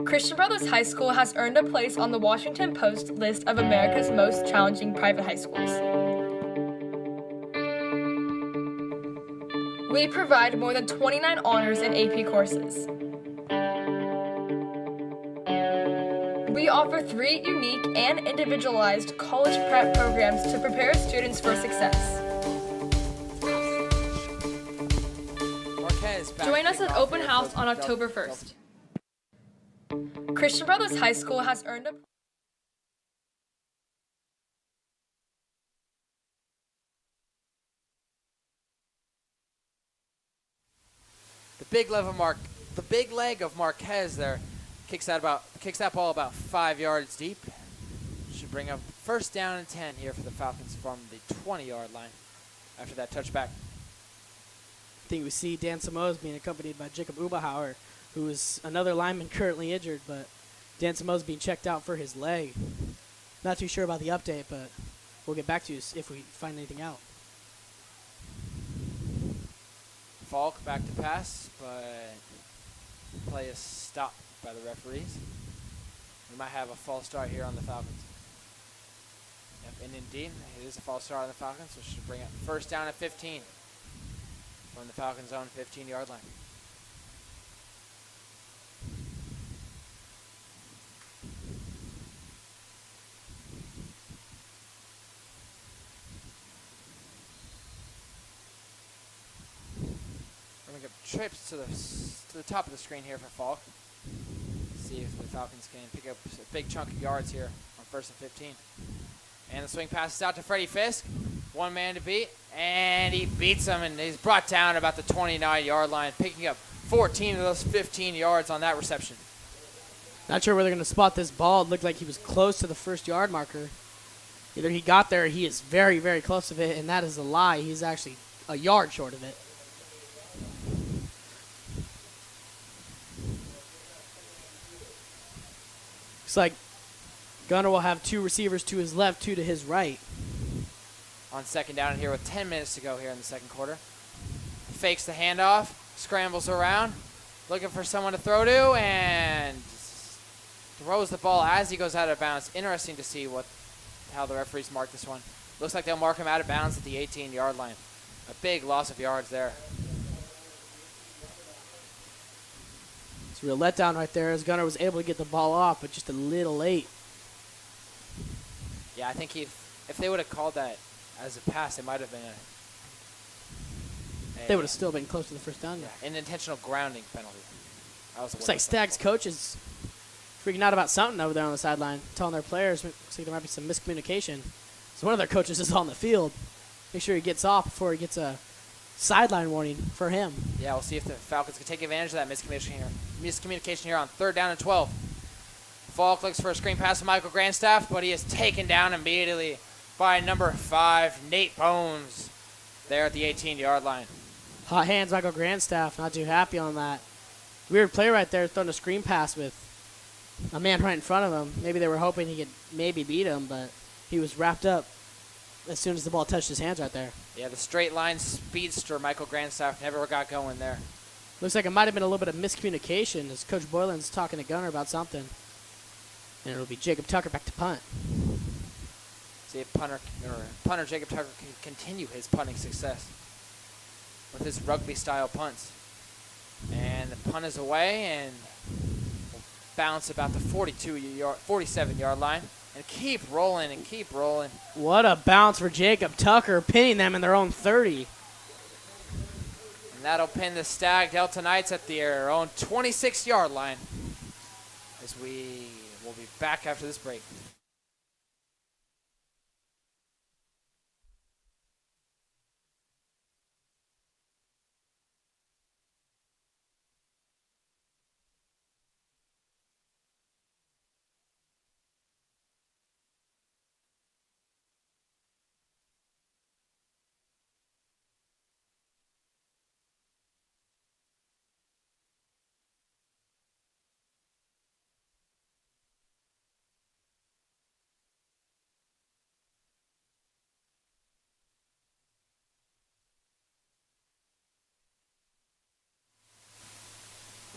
Christian Brothers High School has earned a place on the Washington Post list of America's most challenging private high schools. We provide more than 29 honors and AP courses. We offer 3 unique and individualized college prep programs to prepare students for success. Marquez back Join us to kick at off Open here House for on Del- October 1st. Christian Brothers High School has earned a The big leg of Marquez there kicks that ball about 5 yards deep. Should bring up first down and 10 here for the Falcons from the 20-yard line after that touchback. I think we see Dan Samos being accompanied by Jacob Ubahauer, who is another lineman currently injured, but Dan Samos being checked out for his leg. Not too sure about the update, but we'll get back to you if we find anything out. Falk back to pass, but play is stopped by the referees. We might have a false start here on the Falcons. Yep, and indeed, it is a false start on the Falcons, which should bring up first down at 15 from the Falcons' own 15-yard line. Trips to the top of the screen here for Falk. See if the Falcons can pick up a big chunk of yards here on first and 15. And the swing passes out to Freddie Fisk. One man to beat, and he beats him, and he's brought down about the 29-yard line, picking up 14 of those 15 yards on that reception. Not sure where they're going to spot this ball. It looked like he was close to the first yard marker. Either he got there or he is very, very close to it, and that is a lie. He's actually a yard short of it. Looks like Gunner will have 2 receivers to his left, 2 to his right. On second down here with 10 minutes to go here in the second quarter. Fakes the handoff, scrambles around, looking for someone to throw to, and throws the ball as he goes out of bounds. Interesting to see how the referees mark this one. Looks like they'll mark him out of bounds at the 18-yard line. A big loss of yards there. It's a real letdown right there as Gunner was able to get the ball off, but just a little late. Yeah, I think if they would have called that as a pass, it might have been They would have still been close to the first down. an intentional grounding penalty. Looks like Stagg's coach is freaking out about something over there on the sideline, telling their players looks like there might be some miscommunication. So one of their coaches is on the field. Make sure he gets off before he gets a sideline warning for him. Yeah, we'll see if the Falcons can take advantage of that miscommunication here on third down and 12. Falk looks for a screen pass to Michael Grandstaff, but he is taken down immediately by number 5, Nate Bones, there at the 18-yard line. Hot hands, Michael Grandstaff, not too happy on that. Weird play right there, throwing a screen pass with a man right in front of him. Maybe they were hoping he could maybe beat him, but he was wrapped up as soon as the ball touched his hands right there. Yeah, the straight line speedster Michael Grandstaff never got going there. Looks like it might have been a little bit of miscommunication as Coach Boylan's talking to Gunner about something. And it'll be Jacob Tucker back to punt. See if punter Jacob Tucker can continue his punting success with his rugby-style punts. And the punt is away and will bounce about the 47-yard line and keep rolling and keep rolling. What a bounce for Jacob Tucker, pinning them in their own 30. And that'll pin the Stagg Delta Knights at their own 26-yard line. As We will be back after this break.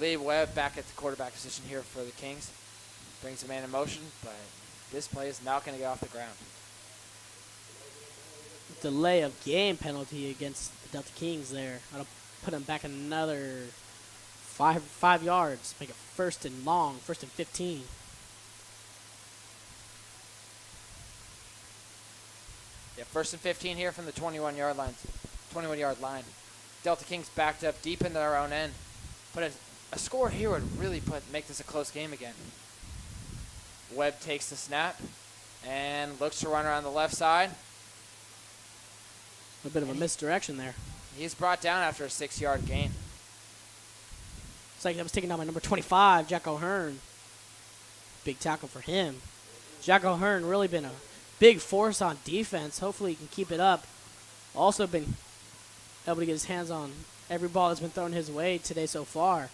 Lee Webb back at the quarterback position here for the Kings. Brings a man in motion, but this play is not going to get off the ground. Delay of game penalty against the Delta Kings there. That'll put him back another five yards. Make it first and long, first and 15. Yeah, first and 15 here from the 21-yard line. Delta Kings backed up deep into their own end. But a score here would really make this a close game again. Webb takes the snap and looks to run around the left side. A bit of a misdirection there. He's brought down after a 6-yard gain. It's like that was taken down by number 25, Jack O'Hearn. Big tackle for him. Jack O'Hearn really been a big force on defense. Hopefully he can keep it up. Also been able to get his hands on every ball that's been thrown his way today so far.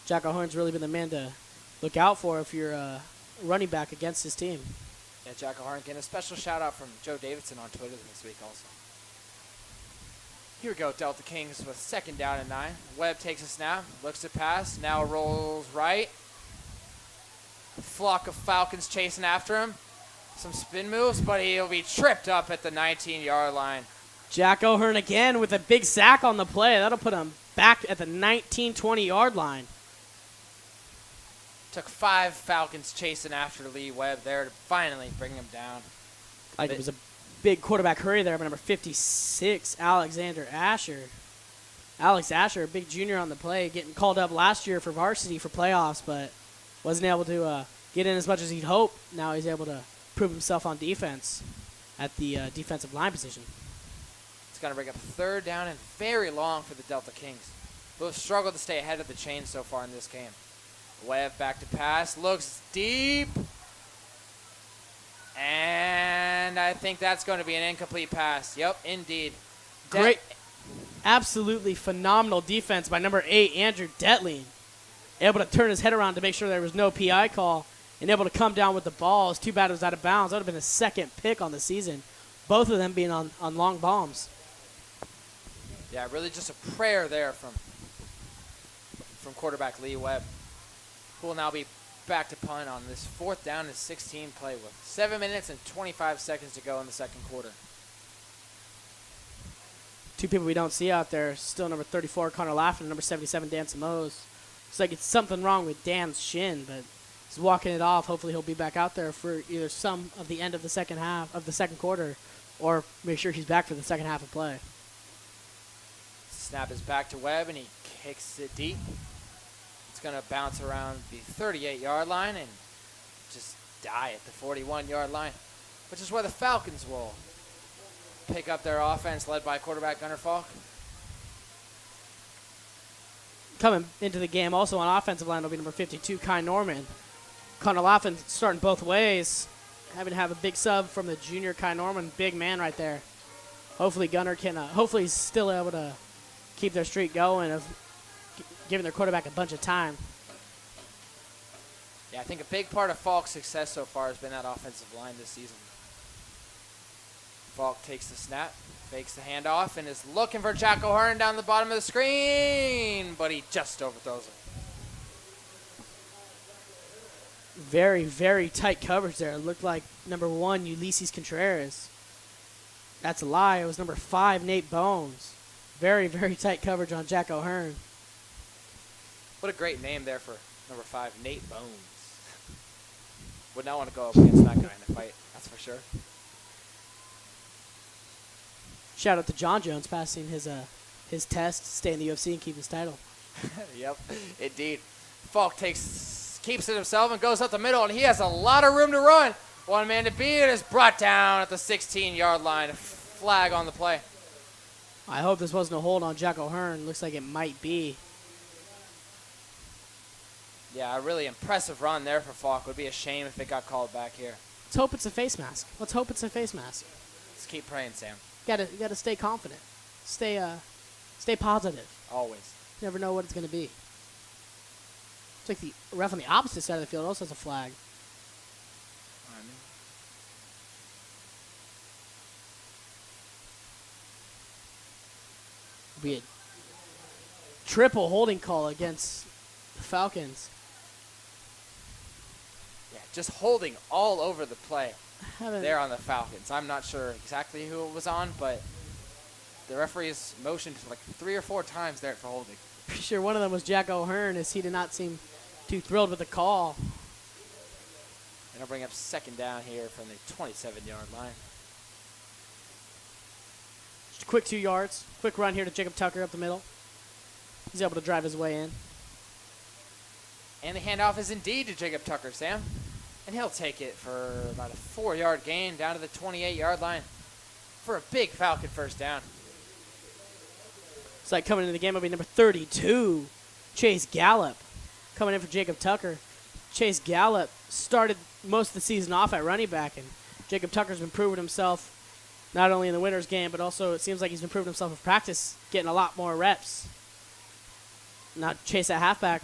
Jack O'Hearn's really been the man to look out for if you're a running back against his team. Yeah, Jack O'Hearn getting a special shout out from Joe Davidson on Twitter this week also. Here we go, Delta Kings with 2nd down and 9. Webb takes a snap, looks to pass, now rolls right. A flock of Falcons chasing after him. Some spin moves, but he'll be tripped up at the 19-yard line. Jack O'Hearn again with a big sack on the play. That'll put him back at the 19-20-yard line. Took 5 Falcons chasing after Lee Webb there to finally bring him down. Like it was a big quarterback hurry there by number 56, Alexander Asher. Alex Asher, a big junior on the play, getting called up last year for varsity for playoffs, but wasn't able to get in as much as he'd hoped. Now he's able to prove himself on defense at the defensive line position. It's going to bring up 3rd down and very long for the Delta Kings, who have struggled to stay ahead of the chain so far in this game. Webb back to pass, looks deep, and I think that's going to be an incomplete pass. Yep, indeed. Great, absolutely phenomenal defense by number 8, Andrew Detling. Able to turn his head around to make sure there was no PI call and able to come down with the ball. It's too bad it was out of bounds. That would have been the 2nd pick on the season, both of them being on long bombs. Yeah, really just a prayer there from quarterback Lee Webb, who will now be back to punt on this 4th down and 16 play with 7 minutes and 25 seconds to go in the 2nd quarter. Two people we don't see out there, still number 34, Connor Laffin, and number 77, Dan Samos. It's like it's something wrong with Dan's shin, but he's walking it off. Hopefully he'll be back out there for either some of the end of the second half of the 2nd quarter or make sure he's back for the 2nd half of play. Snap is back to Webb, and he kicks it deep. It's going to bounce around the 38-yard line and just die at the 41-yard line, which is where the Falcons will pick up their offense, led by quarterback Gunnar Falk. Coming into the game also on offensive line will be number 52, Kai Norman. Connor Laffin starting both ways. Having to have a big sub from the junior Kai Norman, big man right there. Hopefully Gunnar can, hopefully he's still able to keep their streak going of giving their quarterback a bunch of time. Yeah, I think a big part of Falk's success so far has been that offensive line this season. Falk takes the snap, fakes the handoff, and is looking for Jack O'Hearn down the bottom of the screen, but he just overthrows him. Very, very tight coverage there. It looked like number 1, Ulysses Contreras. That's a lie. It was number 5, Nate Bones. Very, very tight coverage on Jack O'Hearn. What a great name there for number 5, Nate Bones. Would not want to go up against that guy in a fight, that's for sure. Shout out to John Jones passing his test, stay in the UFC and keep his title. Yep, indeed. Falk keeps it himself and goes up the middle, and he has a lot of room to run. One man to beat, and is brought down at the 16-yard line. Flag on the play. I hope this wasn't a hold on Jack O'Hearn. Looks like it might be. Yeah, a really impressive run there for Falk. Would be a shame if it got called back here. Let's hope it's a face mask. Let's hope it's a face mask. Let's keep praying, Sam. You gotta stay confident. Stay positive. Always. You never know what it's gonna be. It's like the ref on the opposite side of the field also has a flag. Be a triple holding call against the Falcons. Yeah, just holding all over the play Haven't- there on the Falcons. I'm not sure exactly who it was on, but the referees motioned like 3 or 4 times there for holding. Pretty sure one of them was Jack O'Hearn, as he did not seem too thrilled with the call. And I'll bring up second down here from the 27-yard line. Just a quick 2 yards. Quick run here to Jacob Tucker up the middle. He's able to drive his way in. And the handoff is indeed to Jacob Tucker, Sam. And he'll take it for about a 4-yard gain down to the 28-yard line for a big Falcon first down. It's like coming into the game will be number 32, Chase Gallup, coming in for Jacob Tucker. Chase Gallup started most of the season off at running back, and Jacob Tucker's been proving himself not only in the winner's game, but also it seems like he's been proving himself in practice, getting a lot more reps. Not Chase at halfback,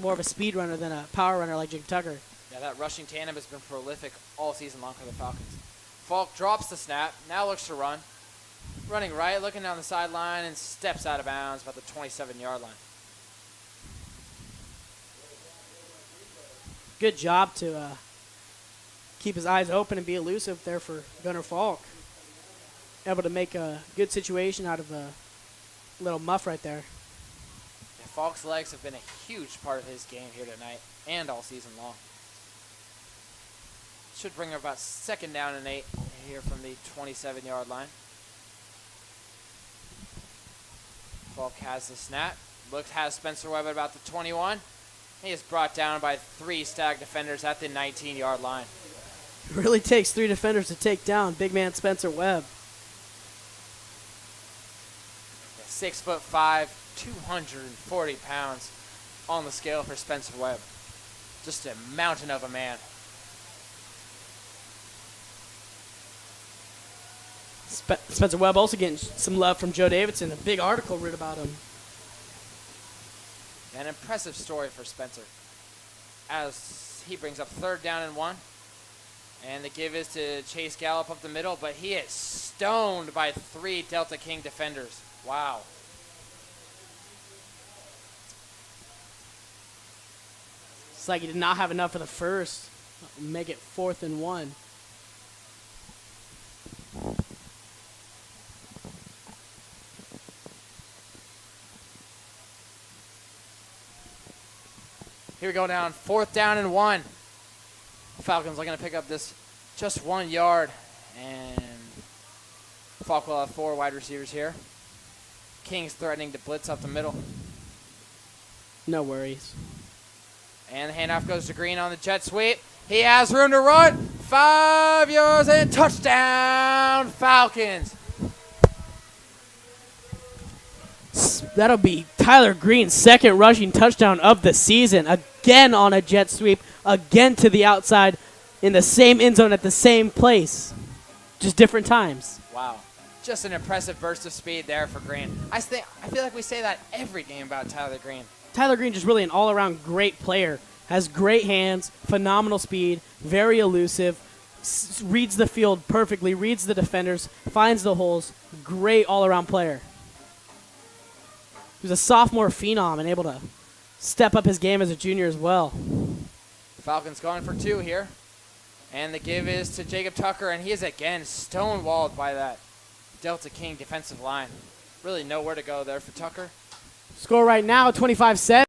more of a speed runner than a power runner like Jacob Tucker. Yeah, that rushing tandem has been prolific all season long for the Falcons. Falk drops the snap, now looks to run. Running right, looking down the sideline, and steps out of bounds about the 27-yard line. Good job to keep his eyes open and be elusive there for Gunnar Falk. Able to make a good situation out of a little muff right there. Yeah, Falk's legs have been a huge part of his game here tonight and all season long. Should bring up about second down and 8 here from the 27-yard line. Falk has the snap. Has Spencer Webb at about the 21. He is brought down by 3 Stagg defenders at the 19-yard line. It really takes 3 defenders to take down big man Spencer Webb. 6'5", 240 pounds on the scale for Spencer Webb. Just a mountain of a man. Spencer Webb also getting some love from Joe Davidson. A big article written about him. An impressive story for Spencer as he brings up third down and 1. And the give is to Chase Gallup up the middle, but he is stoned by 3 Delta King defenders. Wow. It's like he did not have enough for the first. Make it 4th and 1. Here we go down, 4th down and 1. Falcons looking to pick up this just 1 yard. And Falk will have 4 wide receivers here. Kings threatening to blitz up the middle. No worries. And the handoff goes to Green on the jet sweep. He has room to run. 5 yards and touchdown, Falcons. That'll be Tyler Green's 2nd rushing touchdown of the season. Again on a jet sweep. Again to the outside in the same end zone at the same place. Just different times. Wow. Just an impressive burst of speed there for Green. I feel like we say that every game about Tyler Green. Tyler Green just really an all-around great player. Has great hands, phenomenal speed, very elusive, reads the field perfectly, reads the defenders, finds the holes. Great all-around player. He was a sophomore phenom and able to step up his game as a junior as well. Falcons going for 2 here. And the give is to Jacob Tucker, and he is again stonewalled by that Delta King defensive line. Really nowhere to go there for Tucker. Score right now, 25-7.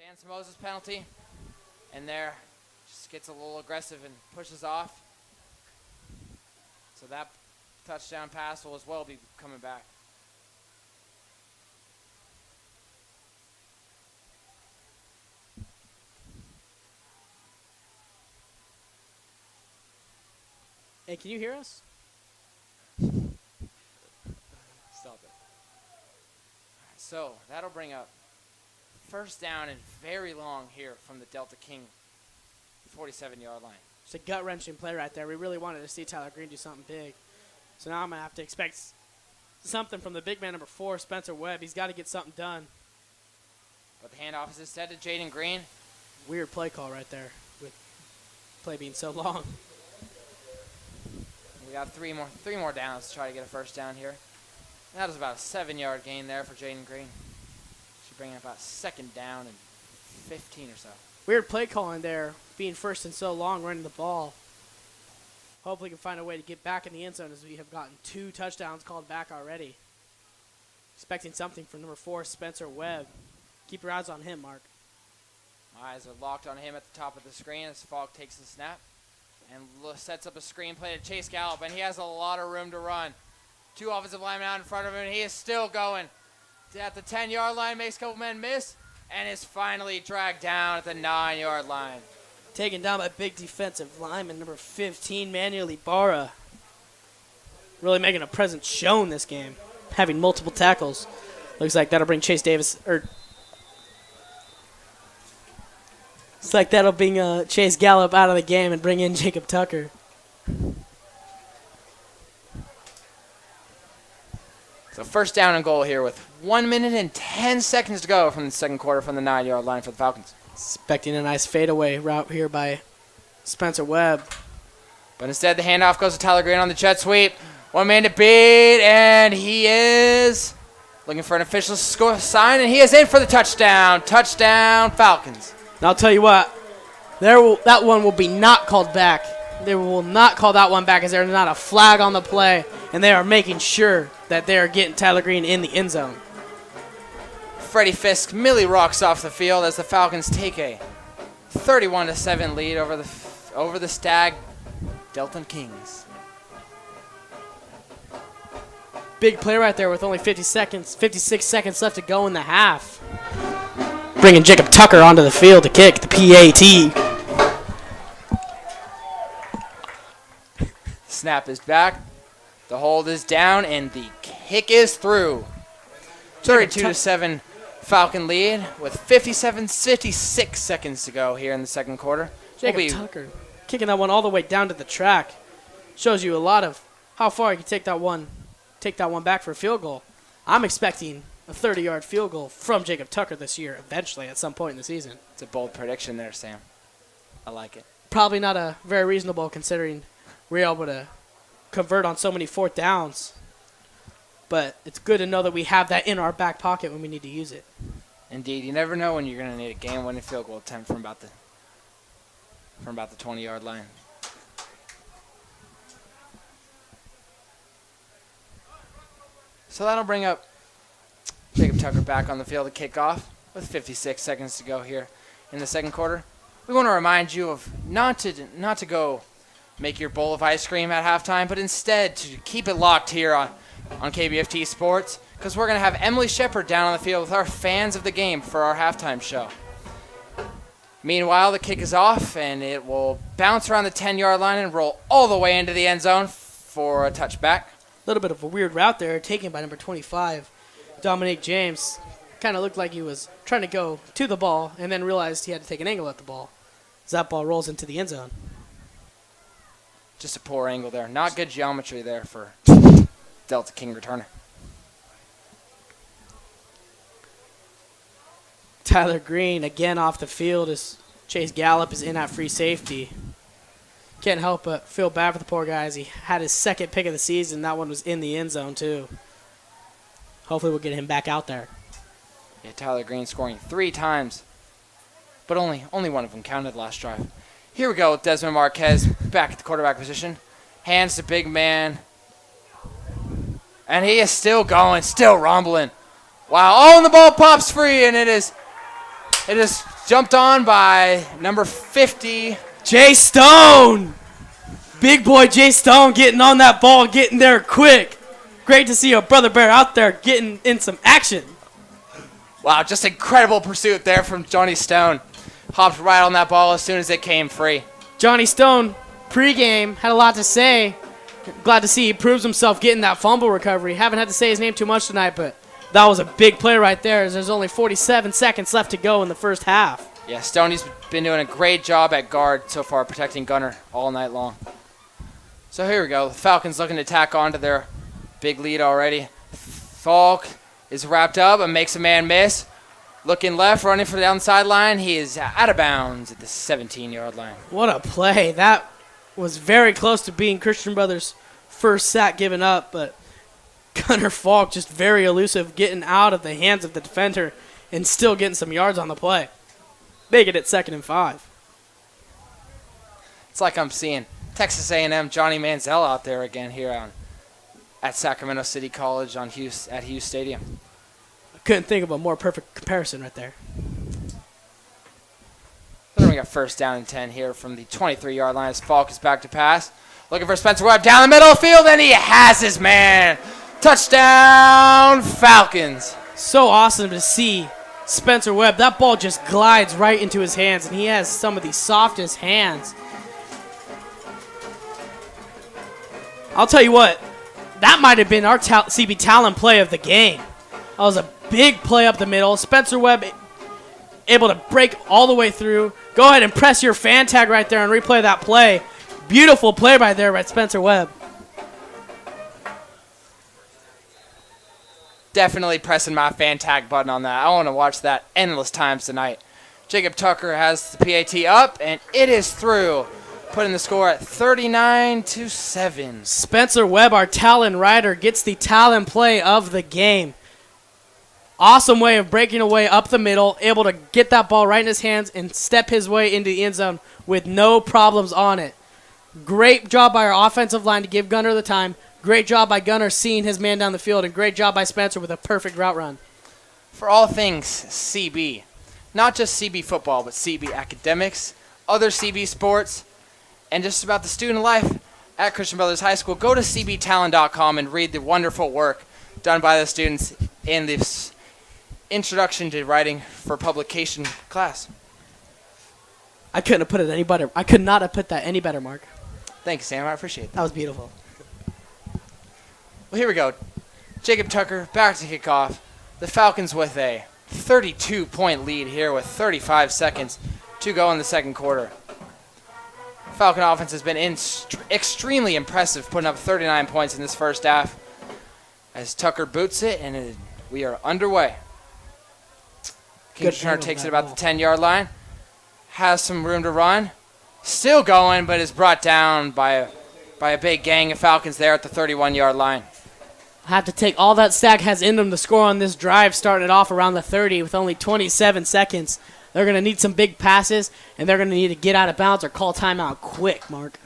Vance Moses penalty. And there, just gets a little aggressive and pushes off. So that touchdown pass will as well be coming back. Hey, can you hear us? Stop it. So that'll bring up first down and very long here from the Delta King 47-yard line. It's a gut-wrenching play right there. We really wanted to see Tyler Green do something big. So now I'm going to have to expect something from the big man number 4, Spencer Webb. He's got to get something done. But the handoff is instead to Jaden Green. Weird play call right there with play being so long. We got three more downs to try to get a first down here. And that was about a 7-yard gain there for Jaden Green. Should bring up about second down and 15 or so. Weird play calling there, being first and so long, running the ball. Hopefully we can find a way to get back in the end zone as we have gotten 2 touchdowns called back already. Expecting something from number 4, Spencer Webb. Keep your eyes on him, Mark. My eyes are locked on him at the top of the screen as Falk takes the snap and sets up a screen play to Chase Gallup, and he has a lot of room to run. 2 offensive linemen out in front of him, and he is still going. At the 10-yard line, makes a couple men miss, and is finally dragged down at the 9-yard line. Taken down by big defensive lineman number 15, Manuel Ibarra. Really making a presence shown this game, having multiple tackles. Looks like that'll bring Chase Davis, looks like that'll bring Chase Gallup out of the game and bring in Jacob Tucker. So first down and goal here with 1 minute and 10 seconds to go from the second quarter from the 9-yard line for the Falcons. Expecting a nice fadeaway route here by Spencer Webb. But instead the handoff goes to Tyler Green on the jet sweep. 1 man to beat, and he is looking for an official score sign, and he is in for the touchdown. Touchdown, Falcons. And I'll tell you what, that one will be not called back. They will not call that one back as there's not a flag on the play, and they are making sure that they are getting Tyler Green in the end zone. Freddie Fisk Millie rocks off the field as the Falcons take a 31-7 lead over the Stagg Delta Kings. Big play right there with only 56 seconds left to go in the half. Bringing Jacob Tucker onto the field to kick the PAT. Snap is back. The hold is down, and the kick is through. 32-7 Falcon lead with 56 seconds to go here in the second quarter. Jacob Tucker kicking that one all the way down to the track. Shows you a lot of how far you can take that one back for a field goal. I'm expecting a 30-yard field goal from Jacob Tucker this year, eventually at some point in the season. It's a bold prediction there, Sam. I like it. Probably not a very reasonable considering we're able to convert on so many 4th downs. But it's good to know that we have that in our back pocket when we need to use it. Indeed, you never know when you're going to need a game-winning field goal attempt from about the 20-yard line. So that'll bring up Jacob Tucker back on the field to kick off with 56 seconds to go here in the second quarter. We want to remind you of not to go make your bowl of ice cream at halftime, but instead to keep it locked here on KBFT Sports, because we're going to have Emily Shepard down on the field with our fans of the game for our halftime show. Meanwhile, the kick is off, and it will bounce around the 10-yard line and roll all the way into the end zone for a touchback. A little bit of a weird route there taken by number 25, Dominique James. Kind of looked like he was trying to go to the ball and then realized he had to take an angle at the ball as that ball rolls into the end zone. Just a poor angle there. Not good geometry there for Delta King returner. Tyler Green again off the field as Chase Gallup is in at free safety. Can't help but feel bad for the poor guy as he had his second pick of the season. That one was in the end zone too. Hopefully we'll get him back out there. Yeah, Tyler Green scoring 3 times, but only one of them counted last drive. Here we go with Desmond Marquez back at the quarterback position. Hands to big man. And he is still going, still rumbling. Wow, oh, and the ball pops free, and it is It is jumped on by number 50. Jay Stone! Big boy Jay Stone getting on that ball, getting there quick. Great to see a Brother Bear out there getting in some action. Wow, just incredible pursuit there from Johnny Stone. Hopped right on that ball as soon as it came free. Johnny Stone, pregame, had a lot to say. Glad to see he proves himself getting that fumble recovery. Haven't had to say his name too much tonight, but that was a big play right there as there's only 47 seconds left to go in the first half. Yeah, Stoney's been doing a great job at guard so far, protecting Gunner all night long. So here we go. The Falcons looking to tack on to their big lead already. Falk is wrapped up and makes a man miss. Looking left, running for the downside line. He is out of bounds at the 17-yard line. What a play. That was very close to being Christian Brothers' first sack given up, but Gunner Falk just very elusive, getting out of the hands of the defender and still getting some yards on the play. Make it at 2nd and 5. It's like I'm seeing Texas A&M Johnny Manziel out there again here at Sacramento City College at Hughes Stadium. I couldn't think of a more perfect comparison right there. Then we got first down and 10 here from the 23-yard line as Falk is back to pass. Looking for Spencer Webb down the middle of the field, and he has his man. Touchdown, Falcons. So awesome to see Spencer Webb. That ball just glides right into his hands, and he has some of the softest hands. I'll tell you what, that might have been our CB Talon play of the game. That was a big play up the middle. Spencer Webb able to break all the way through. Go ahead and press your fan tag right there and replay that play. Beautiful play right there by Spencer Webb. Definitely pressing my fan tag button on that. I want to watch that endless times tonight. Jacob Tucker has the PAT up, and it is through, putting the score at 39-7. Spencer Webb, our Talon rider, gets the Talon play of the game. Awesome way of breaking away up the middle, able to get that ball right in his hands and step his way into the end zone with no problems on it. Great job by our offensive line to give Gunner the time. Great job by Gunner seeing his man down the field, and great job by Spencer with a perfect route run. For all things CB, not just CB football, but CB academics, other CB sports, and just about the student life at Christian Brothers High School, go to cbtalon.com and read the wonderful work done by the students in this Introduction to Writing for Publication class. I couldn't have put it any better. I could not have put that any better, Mark. Thank you, Sam. I appreciate that. That was beautiful. Well, here we go. Jacob Tucker back to kick off. The Falcons with a 32-point lead here with 35 seconds to go in the second quarter. Falcon offense has been extremely impressive, putting up 39 points in this first half. As Tucker boots it, and we are underway. King Turner takes it about the 10-yard line. Has some room to run. Still going, but is brought down by a big gang of Falcons there at the 31-yard line. Have to take all that Stagg has in them to score on this drive, starting it off around the 30 with only 27 seconds. They're going to need some big passes, and they're going to need to get out of bounds or call timeout quick, Mark.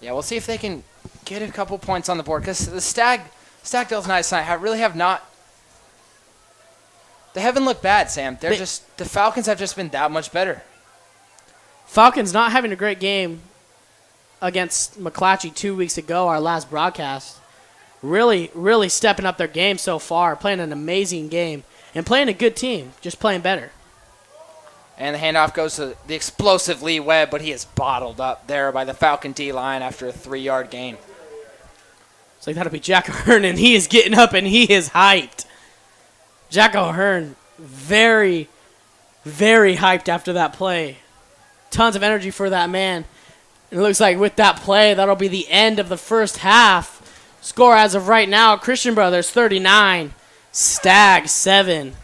Yeah, we'll see if they can get a couple points on the board, because the Stagg Devils Knights tonight they haven't looked bad, Sam. The Falcons have just been that much better. Falcons not having a great game against McClatchy 2 weeks ago, our last broadcast. Really, really stepping up their game so far, playing an amazing game, and playing a good team, just playing better. And the handoff goes to the explosive Lee Webb, but he is bottled up there by the Falcon D-line after a 3-yard gain. So that'll be Jack O'Hearn, and he is getting up, and he is hyped. Jack O'Hearn, very, very hyped after that play. Tons of energy for that man. And it looks like with that play, that'll be the end of the first half. Score as of right now, Christian Brothers 39, Stagg 7.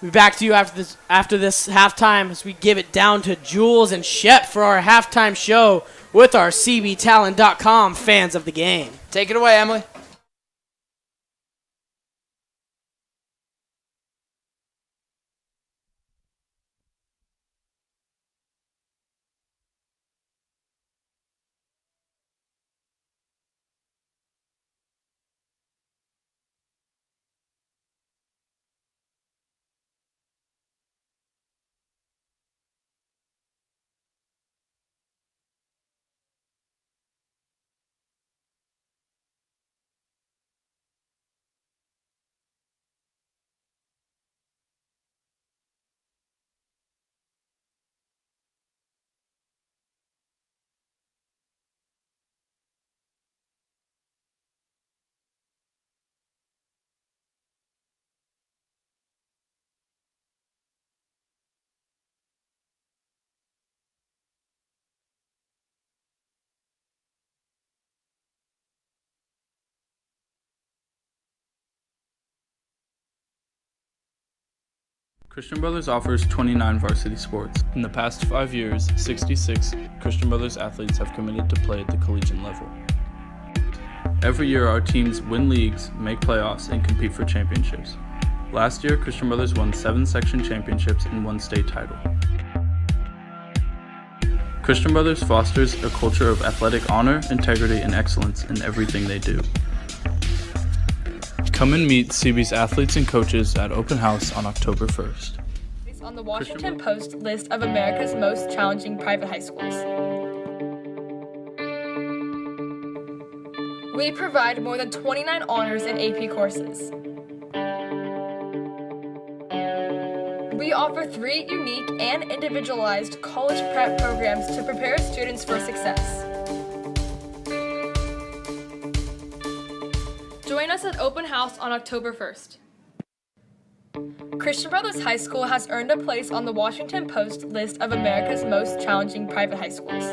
We'll be back to you after this halftime as we give it down to Jules and Shep for our halftime show with our cbtalon.com fans of the game. Take it away, Emily. Christian Brothers offers 29 varsity sports. In the past 5 years, 66 Christian Brothers athletes have committed to play at the collegiate level. Every year, our teams win leagues, make playoffs, and compete for championships. Last year, Christian Brothers won 7 section championships and 1 state title. Christian Brothers fosters a culture of athletic honor, integrity, and excellence in everything they do. Come and meet CB's athletes and coaches at Open House on October 1st. On the Washington Post list of America's most challenging private high schools. We provide more than 29 honors and AP courses. We offer 3 unique and individualized college prep programs to prepare students for success. Join us at Open House on October 1st. Christian Brothers High School has earned a place on the Washington Post list of America's most challenging private high schools.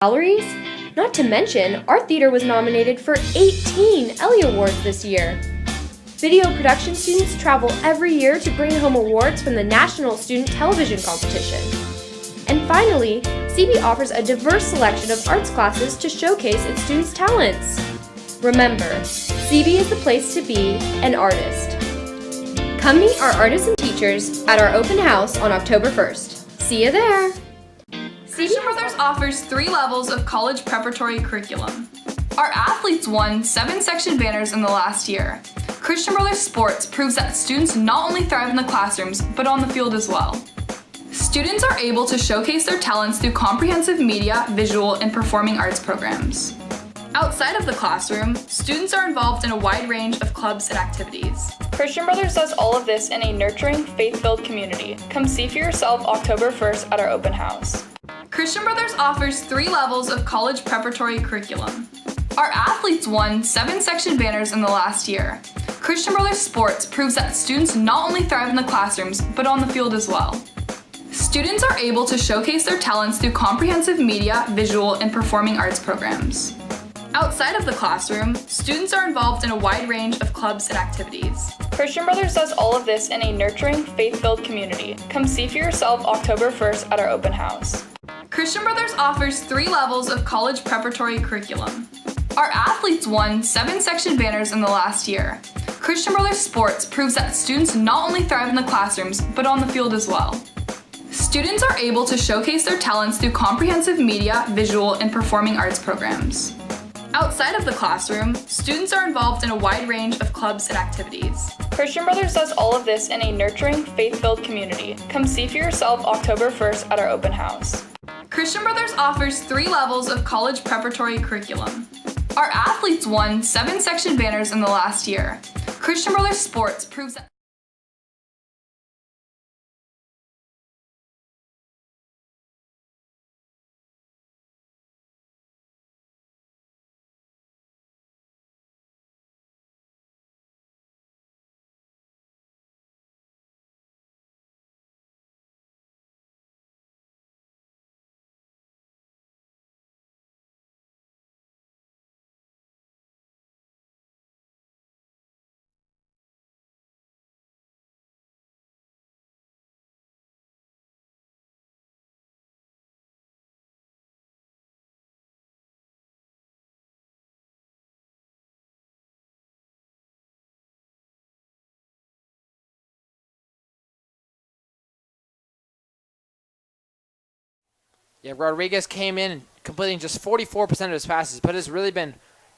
galleries. Not to mention, our theater was nominated for 18 Ellie Awards this year. Video production students travel every year to bring home awards from the National Student Television Competition. And finally, CB offers a diverse selection of arts classes to showcase its students' talents. Remember, CB is the place to be an artist. Come meet our artists and teachers at our open house on October 1st. See you there! Christian Brothers offers 3 levels of college preparatory curriculum. Our athletes won 7 section banners in the last year. Christian Brothers Sports proves that students not only thrive in the classrooms, but on the field as well. Students are able to showcase their talents through comprehensive media, visual, and performing arts programs. Outside of the classroom, students are involved in a wide range of clubs and activities. Christian Brothers does all of this in a nurturing, faith-filled community. Come see for yourself October 1st at our open house. Christian Brothers offers 3 levels of college preparatory curriculum. Our athletes won 7 section banners in the last year. Christian Brothers Sports proves that students not only thrive in the classrooms, but on the field as well. Students are able to showcase their talents through comprehensive media, visual, and performing arts programs. Outside of the classroom, students are involved in a wide range of clubs and activities. Christian Brothers does all of this in a nurturing, faith-filled community. Come see for yourself October 1st at our open house. Christian Brothers offers 3 levels of college preparatory curriculum. Our athletes won 7 section banners in the last year. Christian Brothers Sports proves that students not only thrive in the classrooms, but on the field as well. Students are able to showcase their talents through comprehensive media, visual, and performing arts programs. Outside of the classroom, students are involved in a wide range of clubs and activities. Christian Brothers does all of this in a nurturing, faith-filled community. Come see for yourself October 1st at our open house. Christian Brothers offers 3 levels of college preparatory curriculum. Our athletes won 7 section banners in the last year. Christian Brothers Sports proves that Yeah, Rodriguez came in completing just 44% of his passes, but has really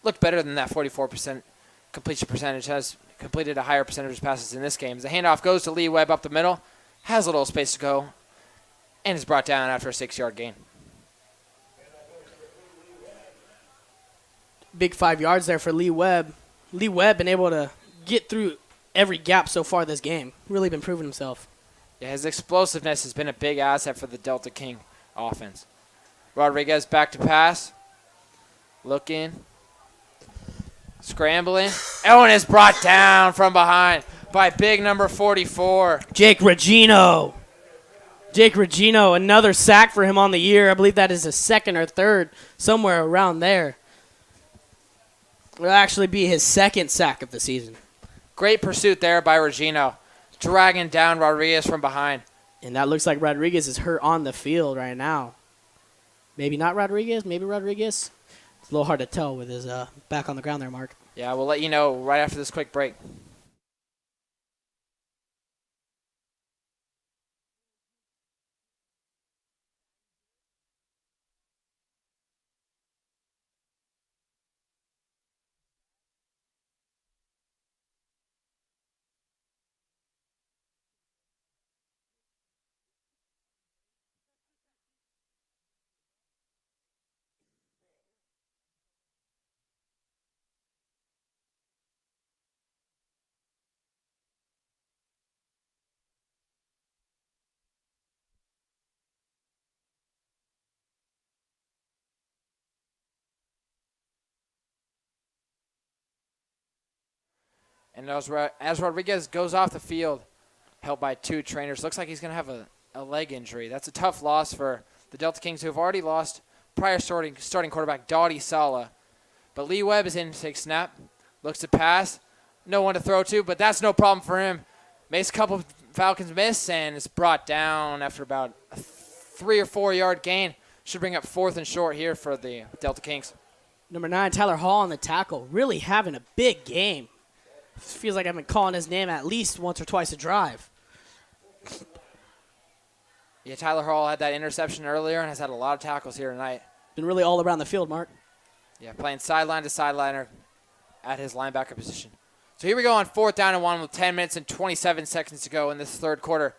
looked better than that 44% completion percentage. Has completed a higher percentage of his passes in this game. As the handoff goes to Lee Webb up the middle, has a little space to go, and is brought down after a 6-yard gain. Big 5 yards there for Lee Webb. Lee Webb been able to get through every gap so far this game. Really been proving himself. Yeah, his explosiveness has been a big asset for the Delta King offense. Rodriguez back to pass. Looking. Scrambling. Oh, and is brought down from behind by big number 44. Jake Regino. Jake Regino, another sack for him on the year. I believe that is his 2nd or 3rd, somewhere around there. Will actually be his 2nd sack of the season. Great pursuit there by Regino, dragging down Rodriguez from behind. And that looks like Rodriguez is hurt on the field right now. Maybe not Rodriguez, maybe Rodriguez. It's a little hard to tell with his back on the ground there, Mark. Yeah, we'll let you know right after this quick break. And as Rodriguez goes off the field, held by 2 trainers, looks like he's going to have a leg injury. That's a tough loss for the Delta Kings, who have already lost prior starting quarterback, Dottie Sala. But Lee Webb is in to take snap. Looks to pass. No one to throw to, but that's no problem for him. Makes a couple of Falcons miss, and is brought down after about a 3 or 4 yard gain. Should bring up 4th and short here for the Delta Kings. Number 9, Tyler Hall on the tackle. Really having a big game. Feels like I've been calling his name at least once or twice a drive. Yeah, Tyler Hall had that interception earlier and has had a lot of tackles here tonight. Been really all around the field, Mark. Yeah, playing sideline to sideliner at his linebacker position. So here we go on 4th down and 1 with 10 minutes and 27 seconds to go in this third quarter.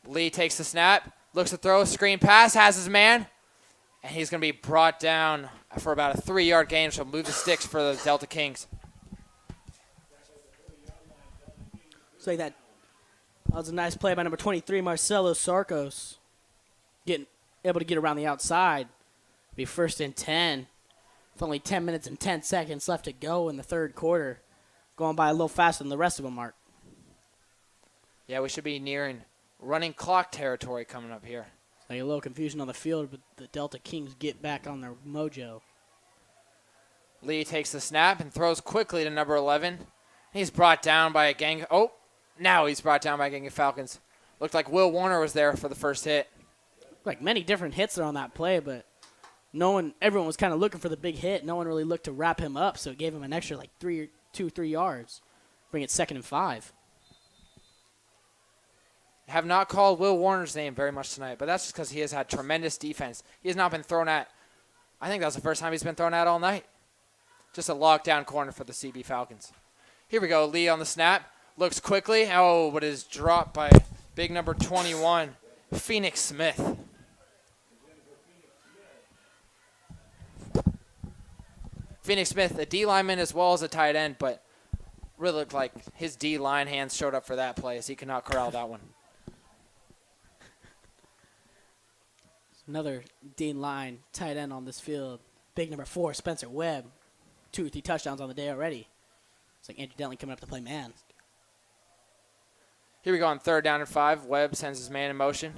Lee takes the snap, looks to throw, screen pass, has his man, and he's going to be brought down for about a 3 yard gain, so move the sticks for the Delta Kings. Looks like that was a nice play by number 23, Marcelo Sarcos. Able to get around the outside. Be 1st and 10. With only 10 minutes and 10 seconds left to go in the third quarter. Going by a little faster than the rest of them, Mark. Yeah, we should be nearing running clock territory coming up here. Like a little confusion on the field, but the Delta Kings get back on their mojo. Lee takes the snap and throws quickly to number 11. He's brought down by a gang. Oh, now he's brought down by a gang of Falcons. Looked like Will Warner was there for the first hit. Like many different hits there on that play, but everyone was kind of looking for the big hit. No one really looked to wrap him up, so it gave him an extra like 3 yards. Bring it 2nd and 5. Have not called Will Warner's name very much tonight, but that's just because he has had tremendous defense. He has not been thrown at. I think that was the first time he's been thrown at all night. Just a lockdown corner for the CB Falcons. Here we go. Lee on the snap. Looks quickly. Oh, but is dropped by big number 21, Phoenix Smith. Phoenix Smith, a D lineman as well as a tight end, but really looked like his D line hands showed up for that play as he could not corral that one. Another Dean line tight end on this field. Big number 4, Spencer Webb. 2 or 3 touchdowns on the day already. It's like Andrew Dentley coming up to play man. Here we go on 3rd down and 5. Webb sends his man in motion.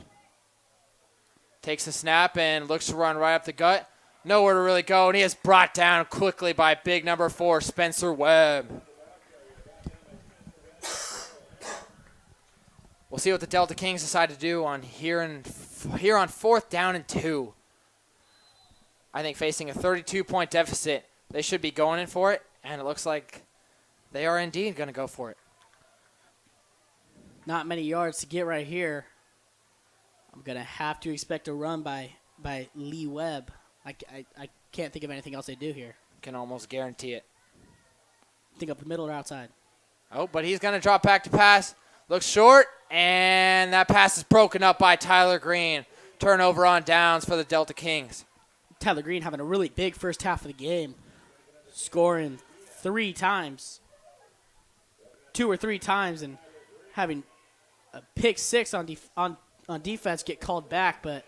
Takes a snap and looks to run right up the gut. Nowhere to really go, and he is brought down quickly by big number 4, Spencer Webb. We'll see what the Delta Kings decide to do on here on 4th down and 2. I think facing a 32-point deficit, they should be going in for it, and it looks like they are indeed going to go for it. Not many yards to get right here. I'm going to have to expect a run by Lee Webb. I can't think of anything else they do here. Can almost guarantee it. Think up the middle or outside. Oh, but he's going to drop back to pass. Looks short, and that pass is broken up by Tyler Green. Turnover on downs for the Delta Kings. Tyler Green having a really big first half of the game. Scoring 3 times. 2 or 3 times, and having a pick 6 on defense get called back, but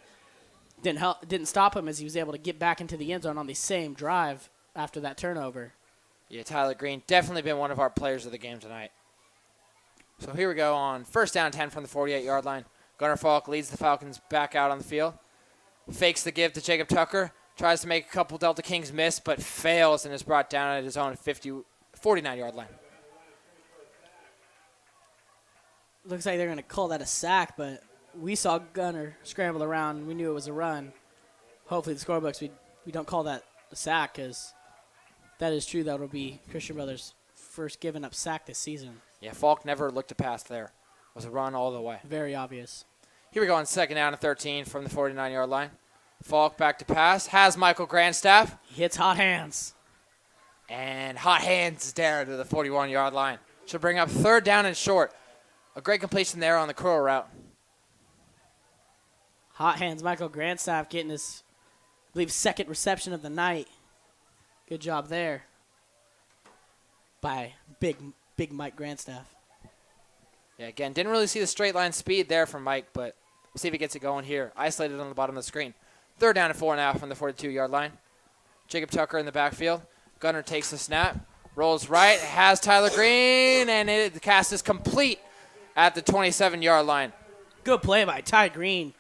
didn't stop him as he was able to get back into the end zone on the same drive after that turnover. Yeah, Tyler Green definitely been one of our players of the game tonight. So here we go on 1st down 10 from the 48-yard line. Gunnar Falk leads the Falcons back out on the field. Fakes the give to Jacob Tucker. Tries to make a couple Delta Kings miss, but fails and is brought down at his own 49-yard line. Looks like they're going to call that a sack, but we saw Gunnar scramble around. We knew it was a run. Hopefully the scorebooks, we don't call that a sack, because that is true. That will be Christian Brothers' first given up sack this season. Yeah, Falk never looked to pass there. It was a run all the way. Very obvious. Here we go on 2nd down and 13 from the 49-yard line. Falk back to pass. Has Michael Grandstaff. He hits hot hands. And hot hands down to the 41-yard line. Should bring up 3rd down and short. A great completion there on the curl route. Hot hands, Michael Grandstaff getting his, I believe, 2nd reception of the night. Good job there by big Mike Grandstaff. Yeah, again, didn't really see the straight line speed there from Mike, but we'll see if he gets it going here. Isolated on the bottom of the screen. 3rd down and 4.5 from the 42-yard line. Jacob Tucker in the backfield. Gunnar takes the snap. Rolls right. Has Tyler Green, and the cast is complete at the 27-yard line. Good play by Ty Green.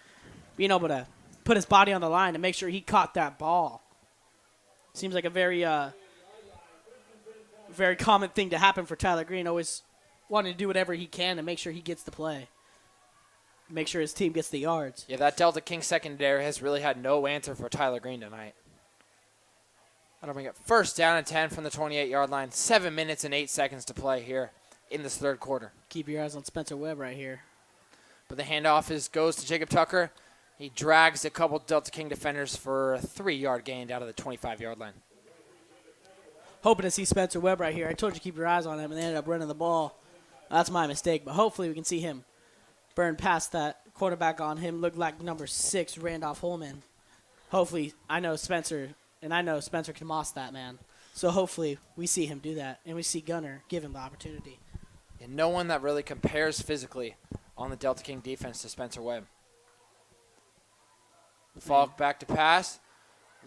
Being able to put his body on the line to make sure he caught that ball. Seems like a very very common thing to happen for Tyler Green, always wanting to do whatever he can to make sure he gets the play, make sure his team gets the yards. Yeah, that Delta King secondary has really had no answer for Tyler Green tonight. That'll bring it first down and 10 from the 28-yard line. 7 minutes and 8 seconds to play here in this third quarter. Keep your eyes on Spencer Webb right here. But the handoff goes to Jacob Tucker. He drags a couple Delta King defenders for a 3-yard gain out of the 25-yard line. Hoping to see Spencer Webb right here. I told you to keep your eyes on him, and they ended up running the ball. That's my mistake, but hopefully we can see him burn past that quarterback on him. Looked like number 6, Randolph Holman. Hopefully, I know Spencer can moss that man. So hopefully we see him do that, and we see Gunner give him the opportunity. And no one that really compares physically on the Delta King defense to Spencer Webb. Falk back to pass.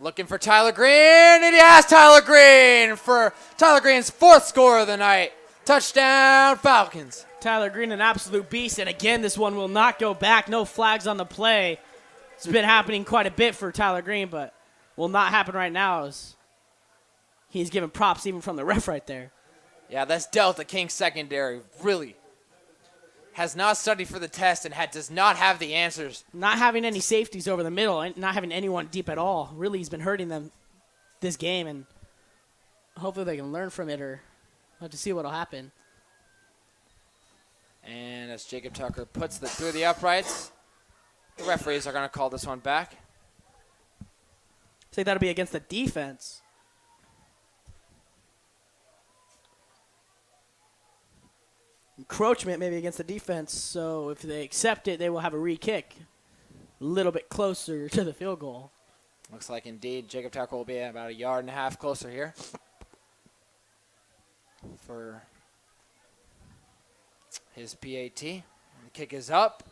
Looking for Tyler Green, and he has Tyler Green for Tyler Green's 4th score of the night. Touchdown, Falcons. Tyler Green, an absolute beast, and again, this one will not go back. No flags on the play. It's been happening quite a bit for Tyler Green, but will not happen right now as he's giving props even from the ref right there. Yeah, this Delta King secondary really has not studied for the test and does not have the answers. Not having any safeties over the middle and not having anyone deep at all really has been hurting them this game, and hopefully they can learn from it or have to see what will happen. And as Jacob Tucker puts it through the uprights, the referees are going to call this one back. I think that'll be against the defense. Encroachment maybe against the defense, so if they accept it, they will have a re-kick a little bit closer to the field goal. Looks like indeed Jacob Tucker will be about 1.5 yards closer here for his PAT. And the kick is up,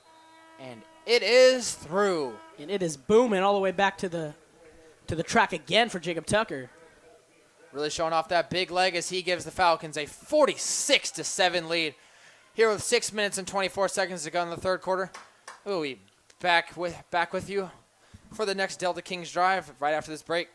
and it is through. And it is booming all the way back to the track again for Jacob Tucker. Really showing off that big leg as he gives the Falcons a 46-7 lead. Here with 6 minutes and 24 seconds to go in the third quarter. We'll be back with you for the next Delta Kings drive right after this break.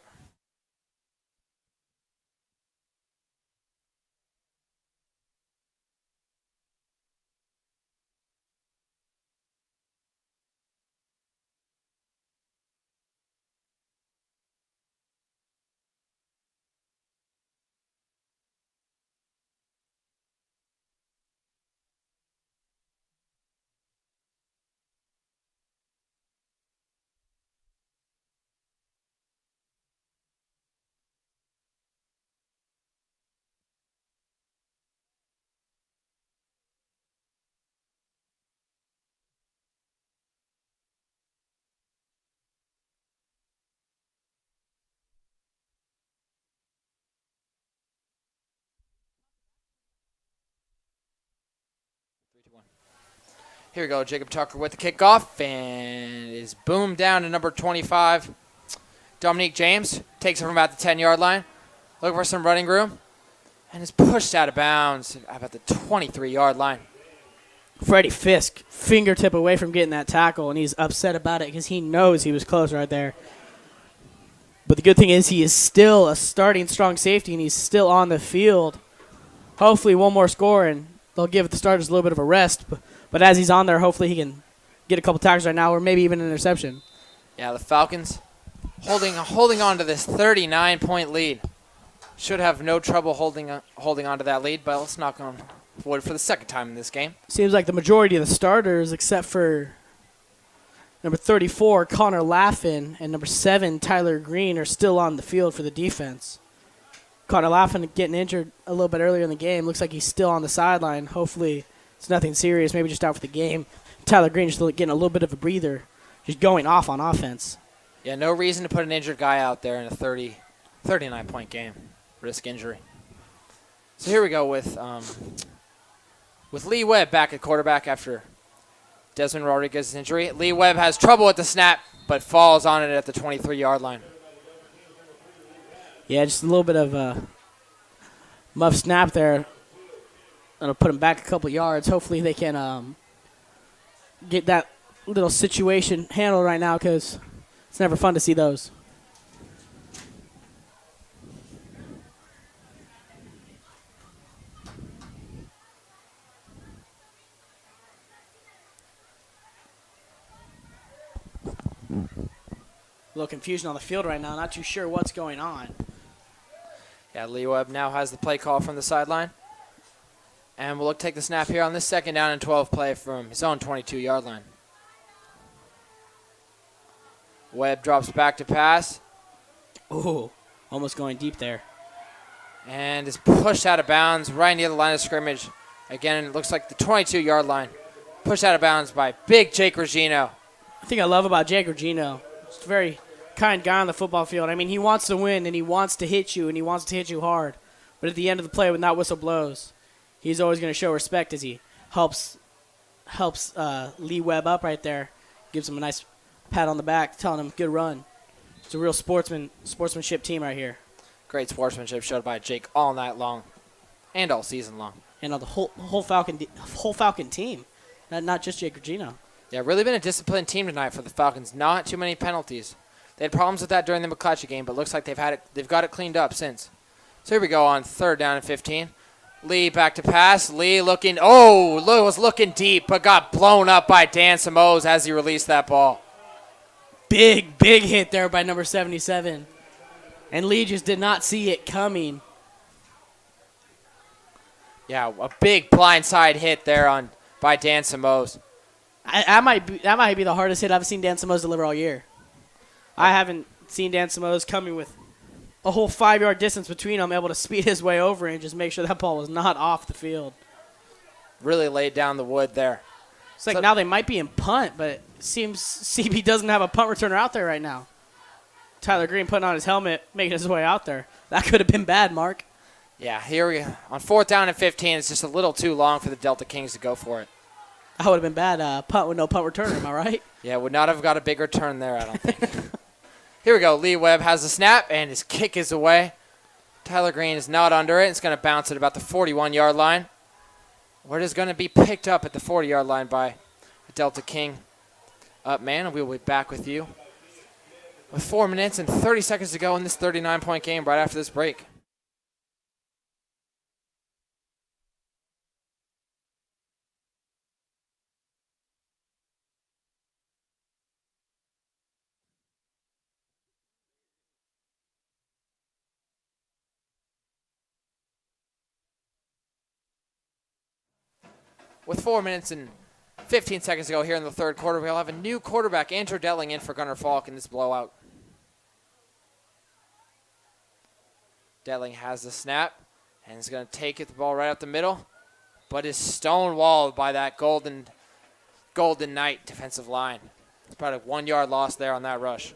Here we go, Jacob Tucker with the kickoff, and is boomed down to number 25. Dominique James takes it from about the 10-yard line, looking for some running room, and is pushed out of bounds about the 23-yard line. Freddie Fisk, fingertip away from getting that tackle, and he's upset about it because he knows he was close right there. But the good thing is he is still a starting strong safety, and he's still on the field. Hopefully one more score, and they'll give the starters a little bit of a rest. But as he's on there, hopefully he can get a couple tackles right now or maybe even an interception. Yeah, the Falcons holding on to this 39-point lead. Should have no trouble holding on to that lead, but let's knock on wood for the second time in this game. Seems like the majority of the starters, except for number 34, Connor Laffin, and number 7, Tyler Green, are still on the field for the defense. Connor Laffin getting injured a little bit earlier in the game. Looks like he's still on the sideline. Hopefully it's nothing serious, maybe just out for the game. Tyler Green just getting a little bit of a breather, just going off on offense. Yeah, no reason to put an injured guy out there in a 39-point game. Risk injury. So here we go with Lee Webb back at quarterback after Desmond Rodriguez's injury. Lee Webb has trouble at the snap, but falls on it at the 23-yard line. Yeah, just a little bit of a muff snap there. That'll put him back a couple yards. Hopefully they can get that little situation handled right now because It's never fun to see those. A little confusion on the field right now. Not too sure what's going on. Yeah, Lee Webb now has the play call from the sideline. And we'll take the snap here on this 2nd down and 12 play from his own 22-yard line. Webb drops back to pass. Ooh, almost going deep there. And is pushed out of bounds right near the line of scrimmage. Again, it looks like the 22-yard line. Pushed out of bounds by big Jake Regino. I think I love about Jake Regino. Just a very kind guy on the football field. I mean, he wants to win, and he wants to hit you, and he wants to hit you hard. But at the end of the play, when that whistle blows, he's always going to show respect as he helps Lee Webb up right there. Gives him a nice pat on the back, telling him, good run. It's a real sportsmanship team right here. Great sportsmanship showed by Jake all night long and all season long. And the whole Falcon team, not just Jake Regino. Yeah, really been a disciplined team tonight for the Falcons. Not too many penalties. They had problems with that during the McClatchy game, but looks like they've got it cleaned up since. So here we go on 3rd down and 15. Lee back to pass. Lee was looking deep, but got blown up by Dan Simoes as he released that ball. Big hit there by number 77. And Lee just did not see it coming. Yeah, a big blindside hit there by Dan Simoes. That might be the hardest hit I've seen Dan Simoes deliver all year. I haven't seen Dan Simoes coming with a whole 5-yard distance between them, able to speed his way over and just make sure that ball was not off the field. Really laid down the wood there. It's like now they might be in punt, but it seems CB doesn't have a punt returner out there right now. Tyler Green putting on his helmet, making his way out there. That could have been bad, Mark. Yeah, here we go. On 4th down and 15, it's just a little too long for the Delta Kings to go for it. That would have been bad. Punt with no punt returner, am I right? Yeah, would not have got a big return there, I don't think. Here we go. Lee Webb has the snap, and his kick is away. Tyler Green is not under it. It's going to bounce at about the 41-yard line, where it is going to be picked up at the 40-yard line by a Delta King up man, and we will be back with you with 4 minutes and 30 seconds to go in this 39-point game right after this break. With 4 minutes and 15 seconds to go here in the 3rd quarter, we'll have a new quarterback, Andrew Delling, in for Gunnar Falk in this blowout. Delling has the snap, and is going to take the ball right up the middle, but is stonewalled by that Golden Knight defensive line. It's about a 1-yard loss there on that rush.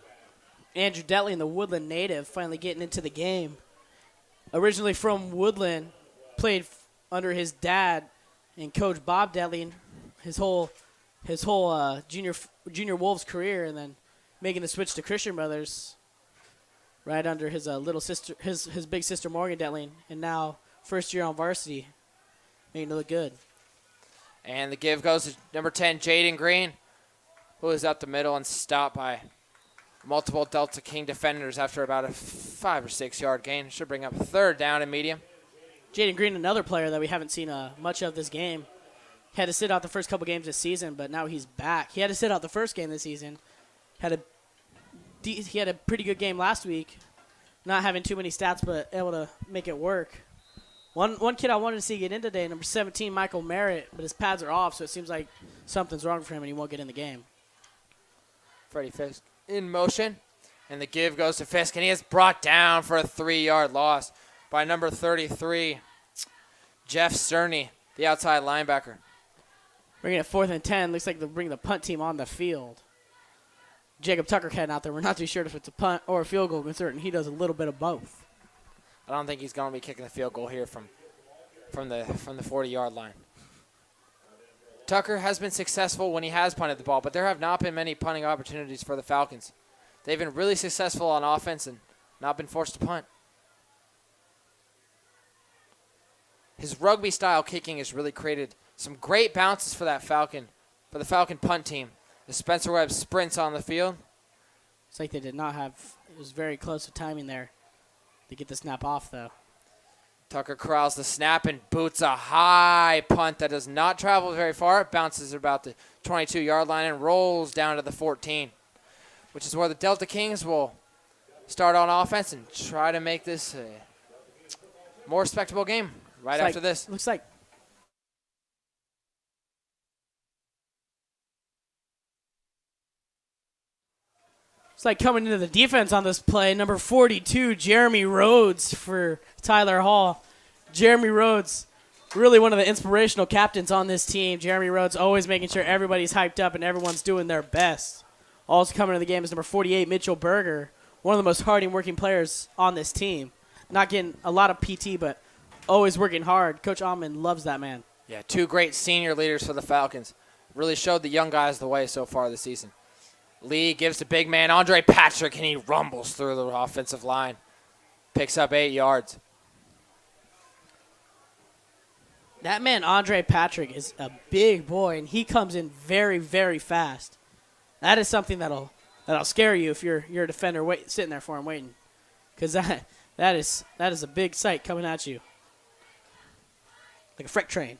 Andrew Delling, the Woodland native, finally getting into the game. Originally from Woodland, played under his dad and Coach Bob Delling his whole junior Wolves career, and then making the switch to Christian Brothers right under his little sister, his big sister Morgan Delling, and now first year on varsity, making it look good. And the give goes to number 10, Jaden Green, who is up the middle and stopped by multiple Delta King defenders after about a 5 or 6 yard gain. Should bring up 3rd down and medium. Jaden Green, another player that we haven't seen much of this game. He had to sit out the first couple games this season, but now he's back. He had to sit out the first game this season. He had a pretty good game last week, not having too many stats, but able to make it work. One kid I wanted to see get in today, number 17, Michael Merritt, but his pads are off, so it seems like something's wrong for him and he won't get in the game. Freddie Fisk in motion, and the give goes to Fisk, and he is brought down for a 3-yard loss by number 33, Jeff Sterney, the outside linebacker. Bringing it 4th and 10. Looks like they'll bring the punt team on the field. Jacob Tucker heading out there. We're not too sure if it's a punt or a field goal, considering he does a little bit of both. I don't think he's going to be kicking the field goal here from the 40-yard line. Tucker has been successful when he has punted the ball, but there have not been many punting opportunities for the Falcons. They've been really successful on offense and not been forced to punt. His rugby-style kicking has really created some great bounces for the Falcon punt team. As Spencer Webb sprints on the field, It's like they did not have. It was very close to timing there to get the snap off, though. Tucker corrals the snap and boots a high punt that does not travel very far. It bounces about the 22-yard line and rolls down to the 14, which is where the Delta Kings will start on offense and try to make this a more respectable game right after this. Looks like it's like coming into the defense on this play, number 42, Jeremy Rhodes for Tyler Hall. Jeremy Rhodes, really one of the inspirational captains on this team. Jeremy Rhodes always making sure everybody's hyped up and everyone's doing their best. Also coming into the game is number 48, Mitchell Berger, one of the most hard-working players on this team. Not getting a lot of PT, but always working hard. Coach Alman loves that man. Yeah, two great senior leaders for the Falcons. Really showed the young guys the way so far this season. Lee gives to big man Andre Patrick, and he rumbles through the offensive line. Picks up 8 yards. That man, Andre Patrick, is a big boy, and he comes in very, very fast. That is something that'll scare you if you're a defender sitting there for him waiting, because that is a big sight coming at you, like a freight train.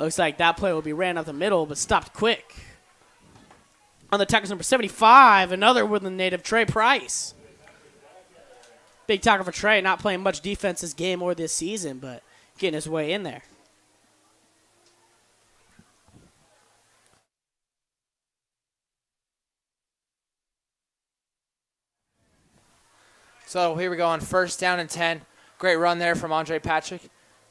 Looks like that play will be ran up the middle, but stopped quick. On the tackle, number 75, another Woodland native, Trey Price. Big tackle for Trey, not playing much defense this game or this season, but getting his way in there. So here we go on 1st down and 10. Great run there from Andre Patrick.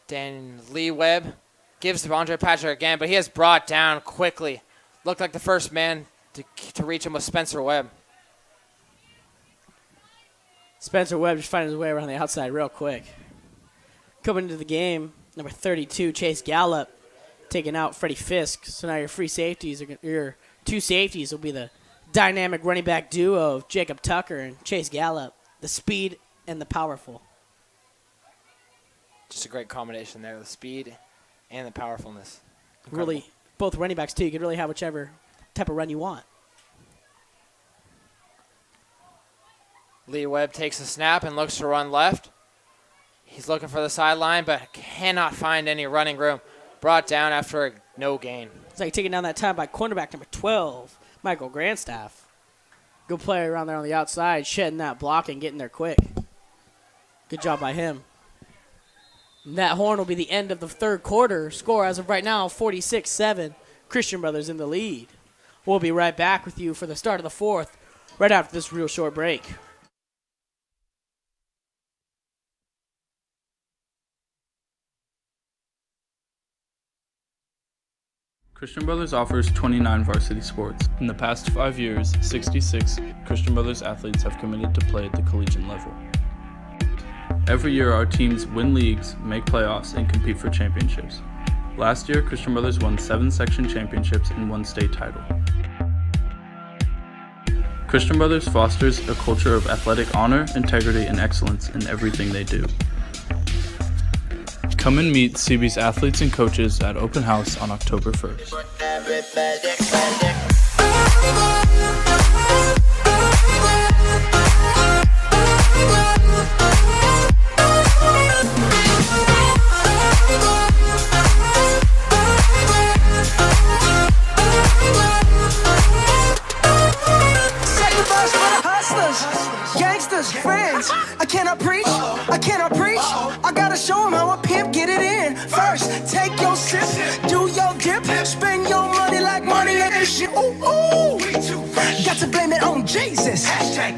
Then Lee Webb gives to Andre Patrick again, but he is brought down quickly. Looked like the first man to reach him was Spencer Webb. Spencer Webb just finding his way around the outside real quick. Coming into the game, number 32, Chase Gallup, taking out Freddie Fisk. So now your your two safeties will be the dynamic running back duo of Jacob Tucker and Chase Gallup, the speed and the powerful. Just a great combination there, the speed and the powerfulness. Incredible. Really, both running backs, too. You can really have whichever type of run you want. Lee Webb takes a snap and looks to run left. He's looking for the sideline, but cannot find any running room. Brought down after a no gain. It's like taken down that time by cornerback number 12, Michael Grandstaff. Good play around there on the outside, shedding that block and getting there quick. Good job by him. And that horn will be the end of the third quarter. Score as of right now, 46-7. Christian Brothers in the lead. We'll be right back with you for the start of the fourth, right after this real short break. Christian Brothers offers 29 varsity sports. In the past 5 years, 66 Christian Brothers athletes have committed to play at the collegiate level. Every year, our teams win leagues, make playoffs, and compete for championships. Last year, Christian Brothers won 7 section championships and 1 state title. Christian Brothers fosters a culture of athletic honor, integrity, and excellence in everything they do. Come and meet CB's athletes and coaches at Open House on October 1st. Friends, I cannot preach, I gotta show them how a pimp get it in. First, take your sip, do your dip, spend your money like money ain't this shit. Ooh, ooh, got to blame it on Jesus. They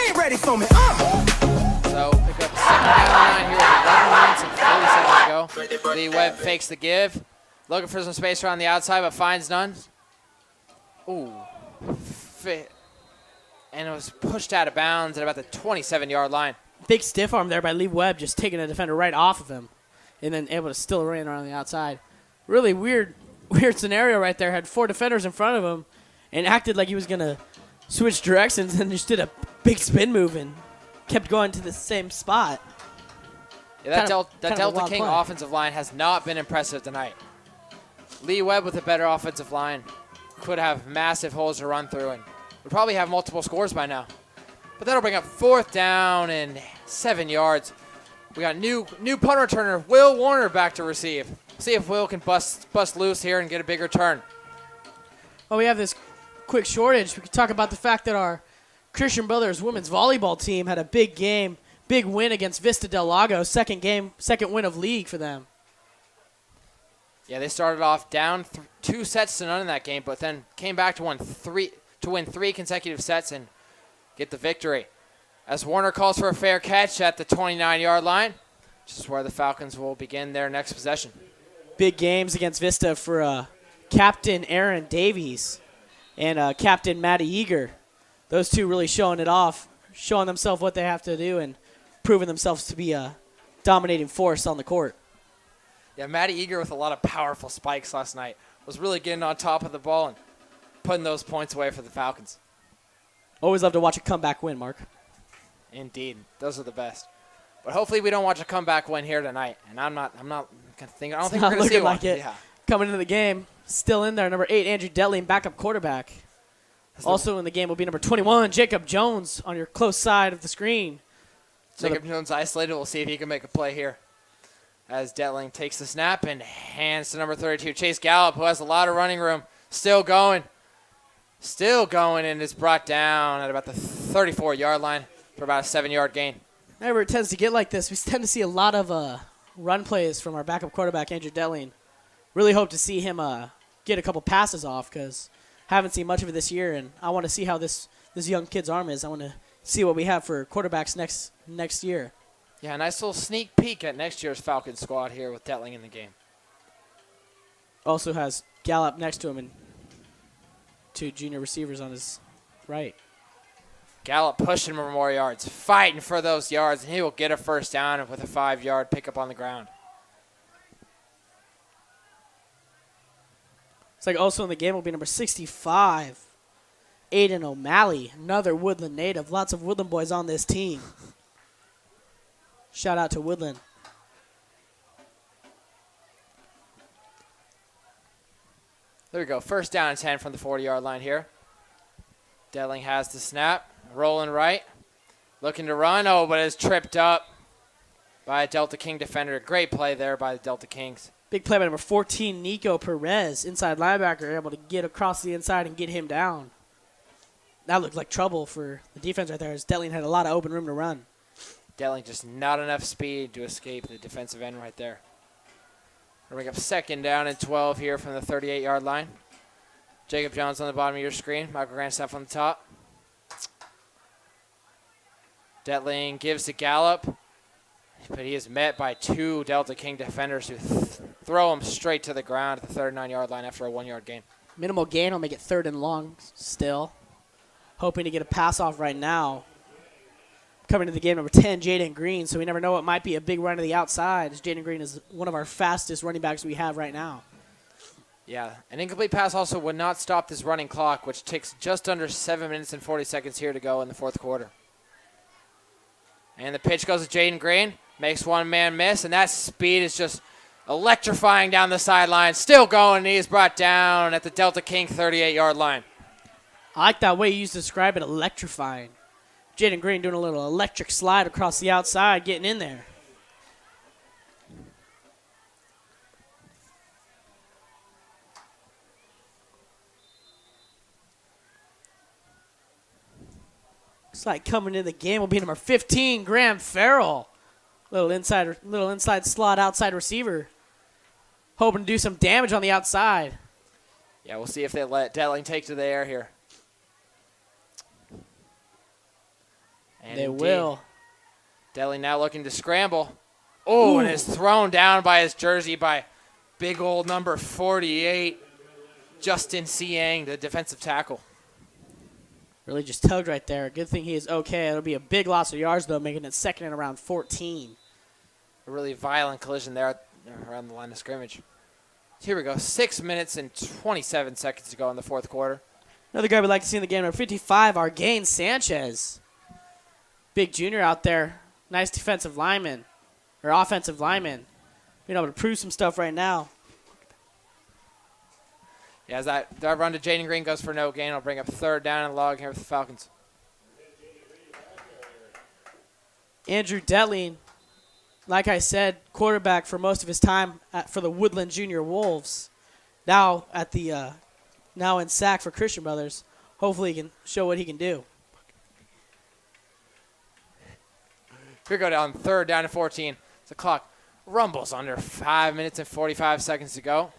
ain't ready for me, So, pick up 2nd down and 9 here with 11 minutes and 40 seconds to go. Lee Webb fakes the give. Looking for some space around the outside, but finds none. Ooh. And it was pushed out of bounds at about the 27-yard line. Big stiff arm there by Lee Webb, just taking a defender right off of him and then able to still run around the outside. Really weird scenario right there. Had 4 defenders in front of him and acted like he was going to switch directions and just did a big spin move and kept going to the same spot. Yeah, that Delta King offensive line has not been impressive tonight. Lee Webb with a better offensive line could have massive holes to run through and would probably have multiple scores by now. But that'll bring up 4th down and 7 yards. We got new punt returner, Will Warner, back to receive. See if Will can bust loose here and get a big return. Well, we have this quick shortage. We could talk about the fact that our Christian Brothers women's volleyball team had a big game, big win against Vista Del Lago. Second win of league for them. Yeah, they started off down 2 sets to none in that game, but then came back to win 3 consecutive sets and get the victory. As Warner calls for a fair catch at the 29-yard line, which is where the Falcons will begin their next possession. Big games against Vista for Captain Aaron Davies and Captain Matty Eager. Those two really showing it off, showing themselves what they have to do and proving themselves to be a dominating force on the court. Yeah, Matty Eager with a lot of powerful spikes last night was really getting on top of the ball and putting those points away for the Falcons. Always love to watch a comeback win, Mark. Indeed, those are the best. But hopefully we don't watch a comeback win here tonight. And I don't think we're going to see like one. it. Yeah. Coming into the game, still in there, number 8, Andrew Detling, backup quarterback. Also in the game will be number 21, Jacob Jones, on your close side of the screen. Jacob Jones isolated. We'll see if he can make a play here. As Detling takes the snap and hands to number 32, Chase Gallup, who has a lot of running room. Still going, and is brought down at about the 34-yard line for about a 7-yard gain. Whenever it tends to get like this, we tend to see a lot of run plays from our backup quarterback, Andrew Detling. Really hope to see him get a couple passes off because haven't seen much of it this year, and I want to see how this young kid's arm is. I want to see what we have for quarterbacks next year. Yeah, a nice little sneak peek at next year's Falcons squad here with Detling in the game. Also has Gallup next to him and 2 junior receivers on his right. Gallup pushing for more yards, fighting for those yards, and he will get a first down with a 5-yard pickup on the ground. It's like also in the game will be number 65, Aiden O'Malley, another Woodland native. Lots of Woodland boys on this team. Shout out to Woodland. There we go. First down and 10 from the 40-yard line here. Detling has the snap. Rolling right. Looking to run. Oh, but is tripped up by a Delta King defender. Great play there by the Delta Kings. Big play by number 14, Nico Perez, inside linebacker, able to get across the inside and get him down. That looked like trouble for the defense right there as Detling had a lot of open room to run. Detling just not enough speed to escape the defensive end right there. We're going to bring up 2nd down and 12 here from the 38-yard line. Jacob Jones on the bottom of your screen. Michael Grandstaff on the top. Detling gives to Gallup, but he is met by 2 Delta King defenders who throw him straight to the ground at the 39-yard line after a 1-yard gain. Minimal gain will make it 3rd and long still. Hoping to get a pass off right now. Coming to the game, number 10, Jaden Green, so we never know what might be a big run to the outside, as Jaden Green is one of our fastest running backs we have right now. Yeah, an incomplete pass also would not stop this running clock, which takes just under 7 minutes and 40 seconds here to go in the 4th quarter. And the pitch goes to Jaden Green, makes one man miss, and that speed is just electrifying down the sideline. Still going, and he's brought down at the Delta King 38-yard line. I like that way you used to describe it, electrifying. Jaden Green doing a little electric slide across the outside, getting in there. Looks like coming into the game will be number 15, Graham Farrell. Little inside slot outside receiver. Hoping to do some damage on the outside. Yeah, we'll see if they let Detling take to the air here. And they indeed, will. Detling now looking to scramble. Oh, and is thrown down by his jersey by big old number 48, Justin Siang, the defensive tackle. Really just tugged right there. Good thing he is okay. It'll be a big loss of yards, though, making it 2nd and around 14. A really violent collision there around the line of scrimmage. Here we go. 6 minutes and 27 seconds to go in the 4th quarter. Another guy we'd like to see in the game, number 55, Argain Sanchez. Big junior out there. Nice defensive lineman, or offensive lineman. Being able to prove some stuff right now. Yeah, as that run to Jaden Green goes for no gain. It'll bring up third down and long here with the Falcons. Andrew Detling, like I said, quarterback for most of his time for the Woodland Junior Wolves. Now now in sack for Christian Brothers. Hopefully he can show what he can do. Here we go down third down and 14. The clock rumbles under 5 minutes and 45 seconds to go.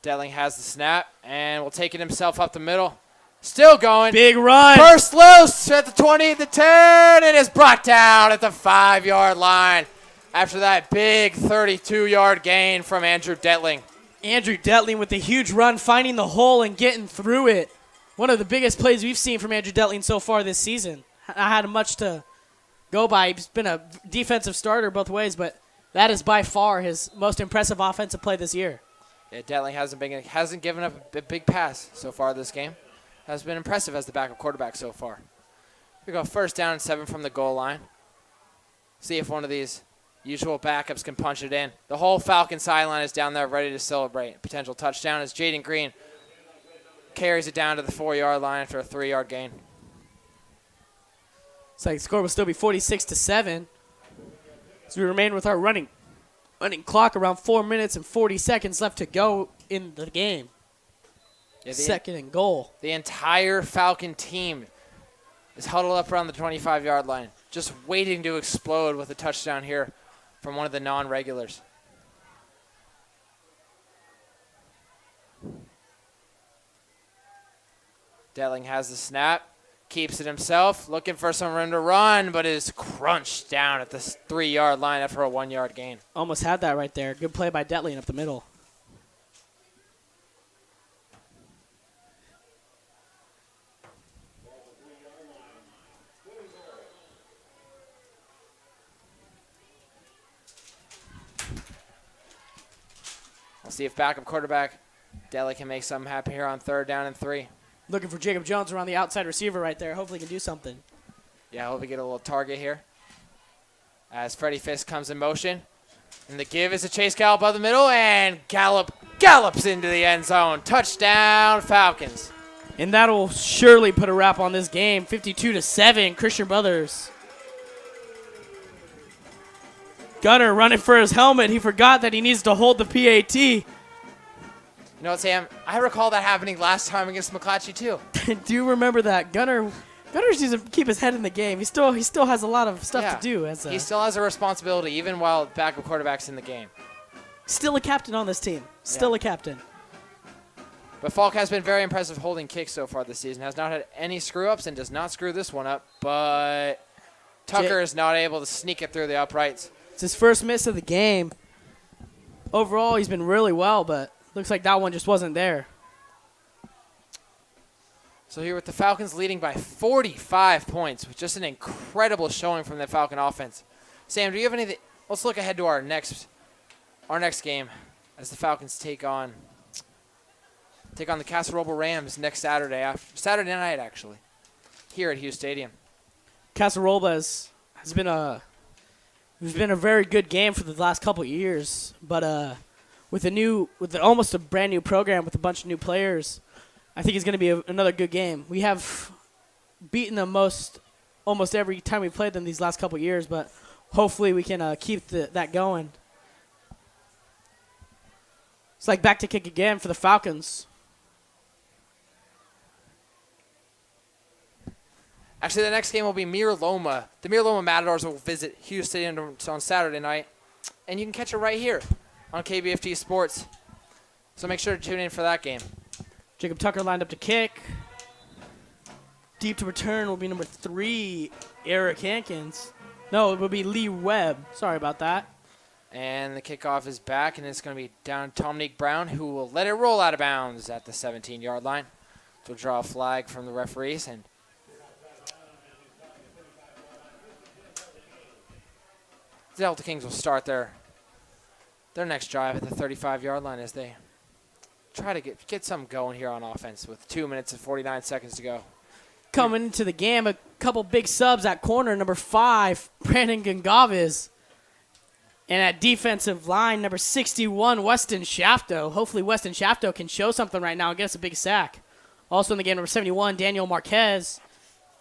Detling has the snap and will take it himself up the middle. Still going. Big run. Burst loose at the 20, the 10, and is brought down at the 5-yard line after that big 32-yard gain from Andrew Detling. Andrew Detling with a huge run, finding the hole and getting through it. One of the biggest plays we've seen from Andrew Detling so far this season. I had much to go by. He's been a defensive starter both ways, but that is by far his most impressive offensive play this year. Yeah, Detling hasn't given up a big pass so far this game. Has been impressive as the backup quarterback so far. We go first down and 7 from the goal line. See if one of these usual backups can punch it in. The whole Falcon sideline is down there ready to celebrate. Potential touchdown as Jaden Green carries it down to the 4-yard line after a 3-yard gain. It's like the score will still be 46-7. So we remain with our running clock, around 4 minutes and 40 seconds left to go in the game. Yeah, Second and goal. The entire Falcon team is huddled up around the 25-yard line, just waiting to explode with a touchdown here from one of the non-regulars. Detling has the snap, keeps it himself, looking for some room to run, but is crunched down at the 3-yard line after a 1-yard gain. Almost had that right there. Good play by Detling up the middle. We'll see if backup quarterback Detling can make something happen here on third down and 3. Looking for Jacob Jones around the outside receiver right there. Hopefully he can do something. Yeah, I hope we get a little target here. As Freddie Fisk comes in motion. And the give is a chase gallop up the middle, and gallops into the end zone. Touchdown, Falcons. And that'll surely put a wrap on this game. 52-7, Christian Brothers. Gunner running for his helmet. He forgot that he needs to hold the PAT. You know what, Sam? I recall that happening last time against McClatchy, too. Do you remember that? Gunner needs to keep his head in the game. He still has a lot of stuff to do. He still has a responsibility, even while backup quarterback's in the game. Still a captain on this team. Still a captain. But Falk has been very impressive holding kicks so far this season. Has not had any screw-ups and does not screw this one up. But Tucker is not able to sneak it through the uprights. It's his first miss of the game. Overall, he's been really well, but looks like that one just wasn't there. So here with the Falcons leading by 45 points, with just an incredible showing from the Falcon offense. Sam, do you have anything? Let's look ahead to our next game as the Falcons take on the Casa Roble Rams next Saturday night, actually, here at Hughes Stadium. Casa Roble has been a very good game for the last couple of years, but with almost a brand new program with a bunch of new players, I think it's going to be another good game. We have beaten them almost every time we played them these last couple of years, but hopefully we can keep that going. It's like back to kick again for the Falcons. Actually, the next game will be Mir Loma. The Mir Loma Matadors will visit Hughes Stadium on Saturday night, and you can catch it right here on KBFT Sports. So make sure to tune in for that game. Jacob Tucker lined up to kick. Deep to return will be number 3, Eric Hankins. No, it will be Lee Webb. Sorry about that. And the kickoff is back, and it's going to be down to Dominique Brown, who will let it roll out of bounds at the 17-yard line. So we'll draw a flag from the referees, and the Delta Kings will start their next drive at the 35-yard line as they try to get something going here on offense with 2 minutes and 49 seconds to go. Coming into the game, a couple big subs at corner. Number 5, Brandon Gongaves. And at defensive line, number 61, Weston Shafto. Hopefully Weston Shafto can show something right now and get us a big sack. Also in the game, number 71, Daniel Marquez.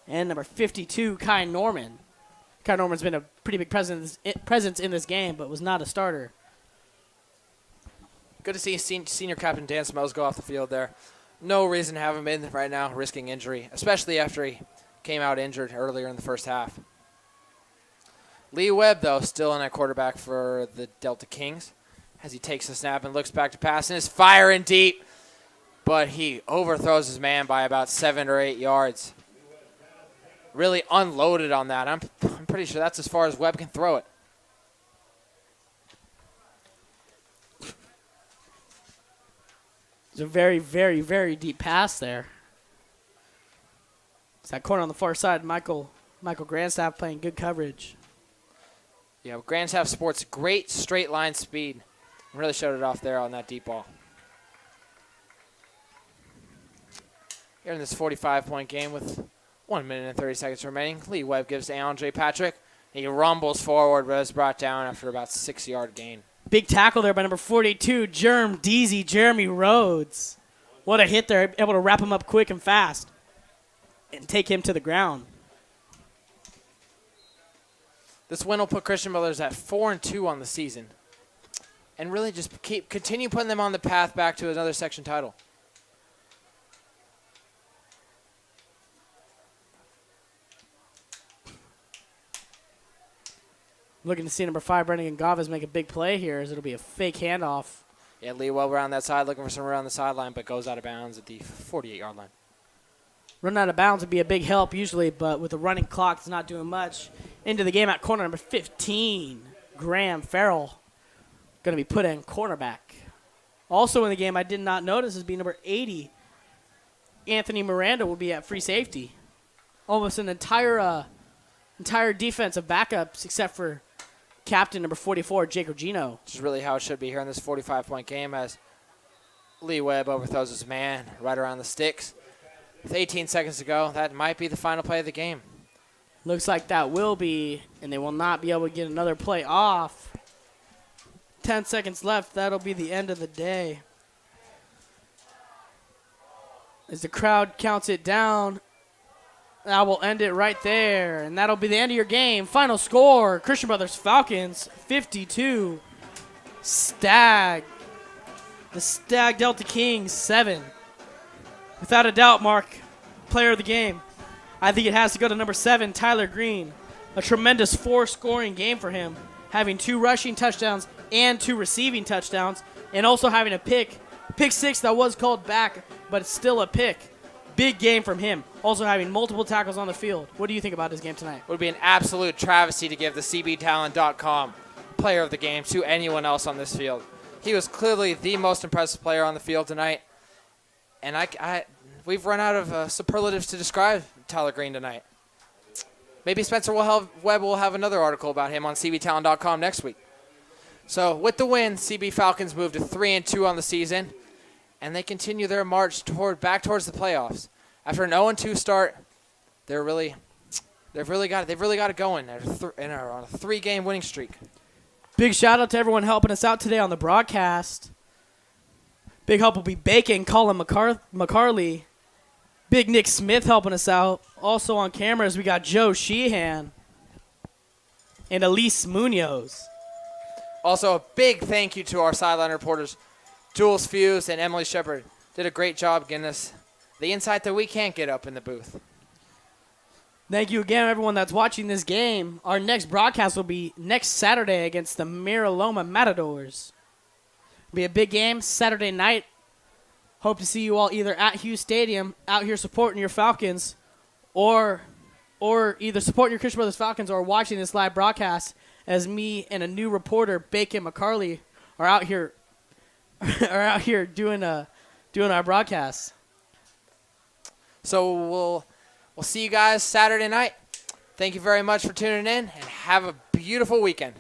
And number 52, Kai Norman. Kai Norman's been a pretty big presence in this game, but was not a starter. Good to see senior captain Dan Smells go off the field there. No reason to have him in right now, risking injury, especially after he came out injured earlier in the first half. Lee Webb, though, still in at quarterback for the Delta Kings as he takes the snap and looks back to pass and is firing deep, but he overthrows his man by about 7 or 8 yards. Really unloaded on that. I'm pretty sure that's as far as Webb can throw it. It's a very, very, very deep pass there. It's that corner on the far side, Michael Grandstaff playing good coverage. Yeah, Grandstaff sports great straight line speed. Really showed it off there on that deep ball. Here in this 45-point game with 1 minute and 30 seconds remaining, Lee Webb gives to Alan J. Patrick. He rumbles forward, but is brought down after about 6-yard gain. Big tackle there by number 42, Jeremy Rhodes. What a hit there, able to wrap him up quick and fast and take him to the ground. This win will put Christian Brothers at 4-2 on the season and really just continue putting them on the path back to another section title. Looking to see number 5, Brendan Gavas, make a big play here as it'll be a fake handoff. Yeah, Lee Webb around that side, looking for somewhere around the sideline, but goes out of bounds at the 48-yard line. Running out of bounds would be a big help usually, but with the running clock, it's not doing much. Into the game at corner, number 15, Graham Farrell, going to be put in cornerback. Also in the game, I did not notice, is being number 80, Anthony Miranda will be at free safety. Almost an entire defense of backups except for captain number 44, Jake Regino. Which is really how it should be here in this 45-point game as Lee Webb overthrows his man right around the sticks. With 18 seconds to go, that might be the final play of the game. Looks like that will be, and they will not be able to get another play off. 10 seconds left. That'll be the end of the day. As the crowd counts it down, that will end it right there, and that'll be the end of your game. Final score, Christian Brothers Falcons 52, Stagg. The Stagg Delta Kings 7. Without a doubt, Mark, player of the game. I think it has to go to number 7, Tyler Green. A tremendous 4-scoring game for him, having 2 rushing touchdowns and 2 receiving touchdowns, and also having a pick 6 that was called back, but it's still a pick. Big game from him. Also having multiple tackles on the field. What do you think about his game tonight? It would be an absolute travesty to give the CBTalent.com player of the game to anyone else on this field. He was clearly the most impressive player on the field tonight, and we've run out of superlatives to describe Tyler Green tonight. Maybe Spencer Webb will have another article about him on CBTalent.com next week. So with the win, CB Falcons moved to 3-2 on the season, and they continue their march back towards the playoffs. After an 0-2 start, they've really got it going. They're on a 3-game winning streak. Big shout out to everyone helping us out today on the broadcast. Big help will be Bacon, Colin McCarley. Big Nick Smith helping us out. Also on cameras, we got Joe Sheehan and Elise Munoz. Also, a big thank you to our sideline reporters, Jules Fuse and Emily Shepard. Did a great job getting us the insight that we can't get up in the booth. Thank you again, everyone that's watching this game. Our next broadcast will be next Saturday against the Miraloma Matadors. It'll be a big game Saturday night. Hope to see you all either at Hughes Stadium, out here supporting your Falcons, or either supporting your Christian Brothers Falcons or watching this live broadcast as me and a new reporter, Bacon McCarley, are out here doing our broadcast. So we'll see you guys Saturday night. Thank you very much for tuning in, and have a beautiful weekend.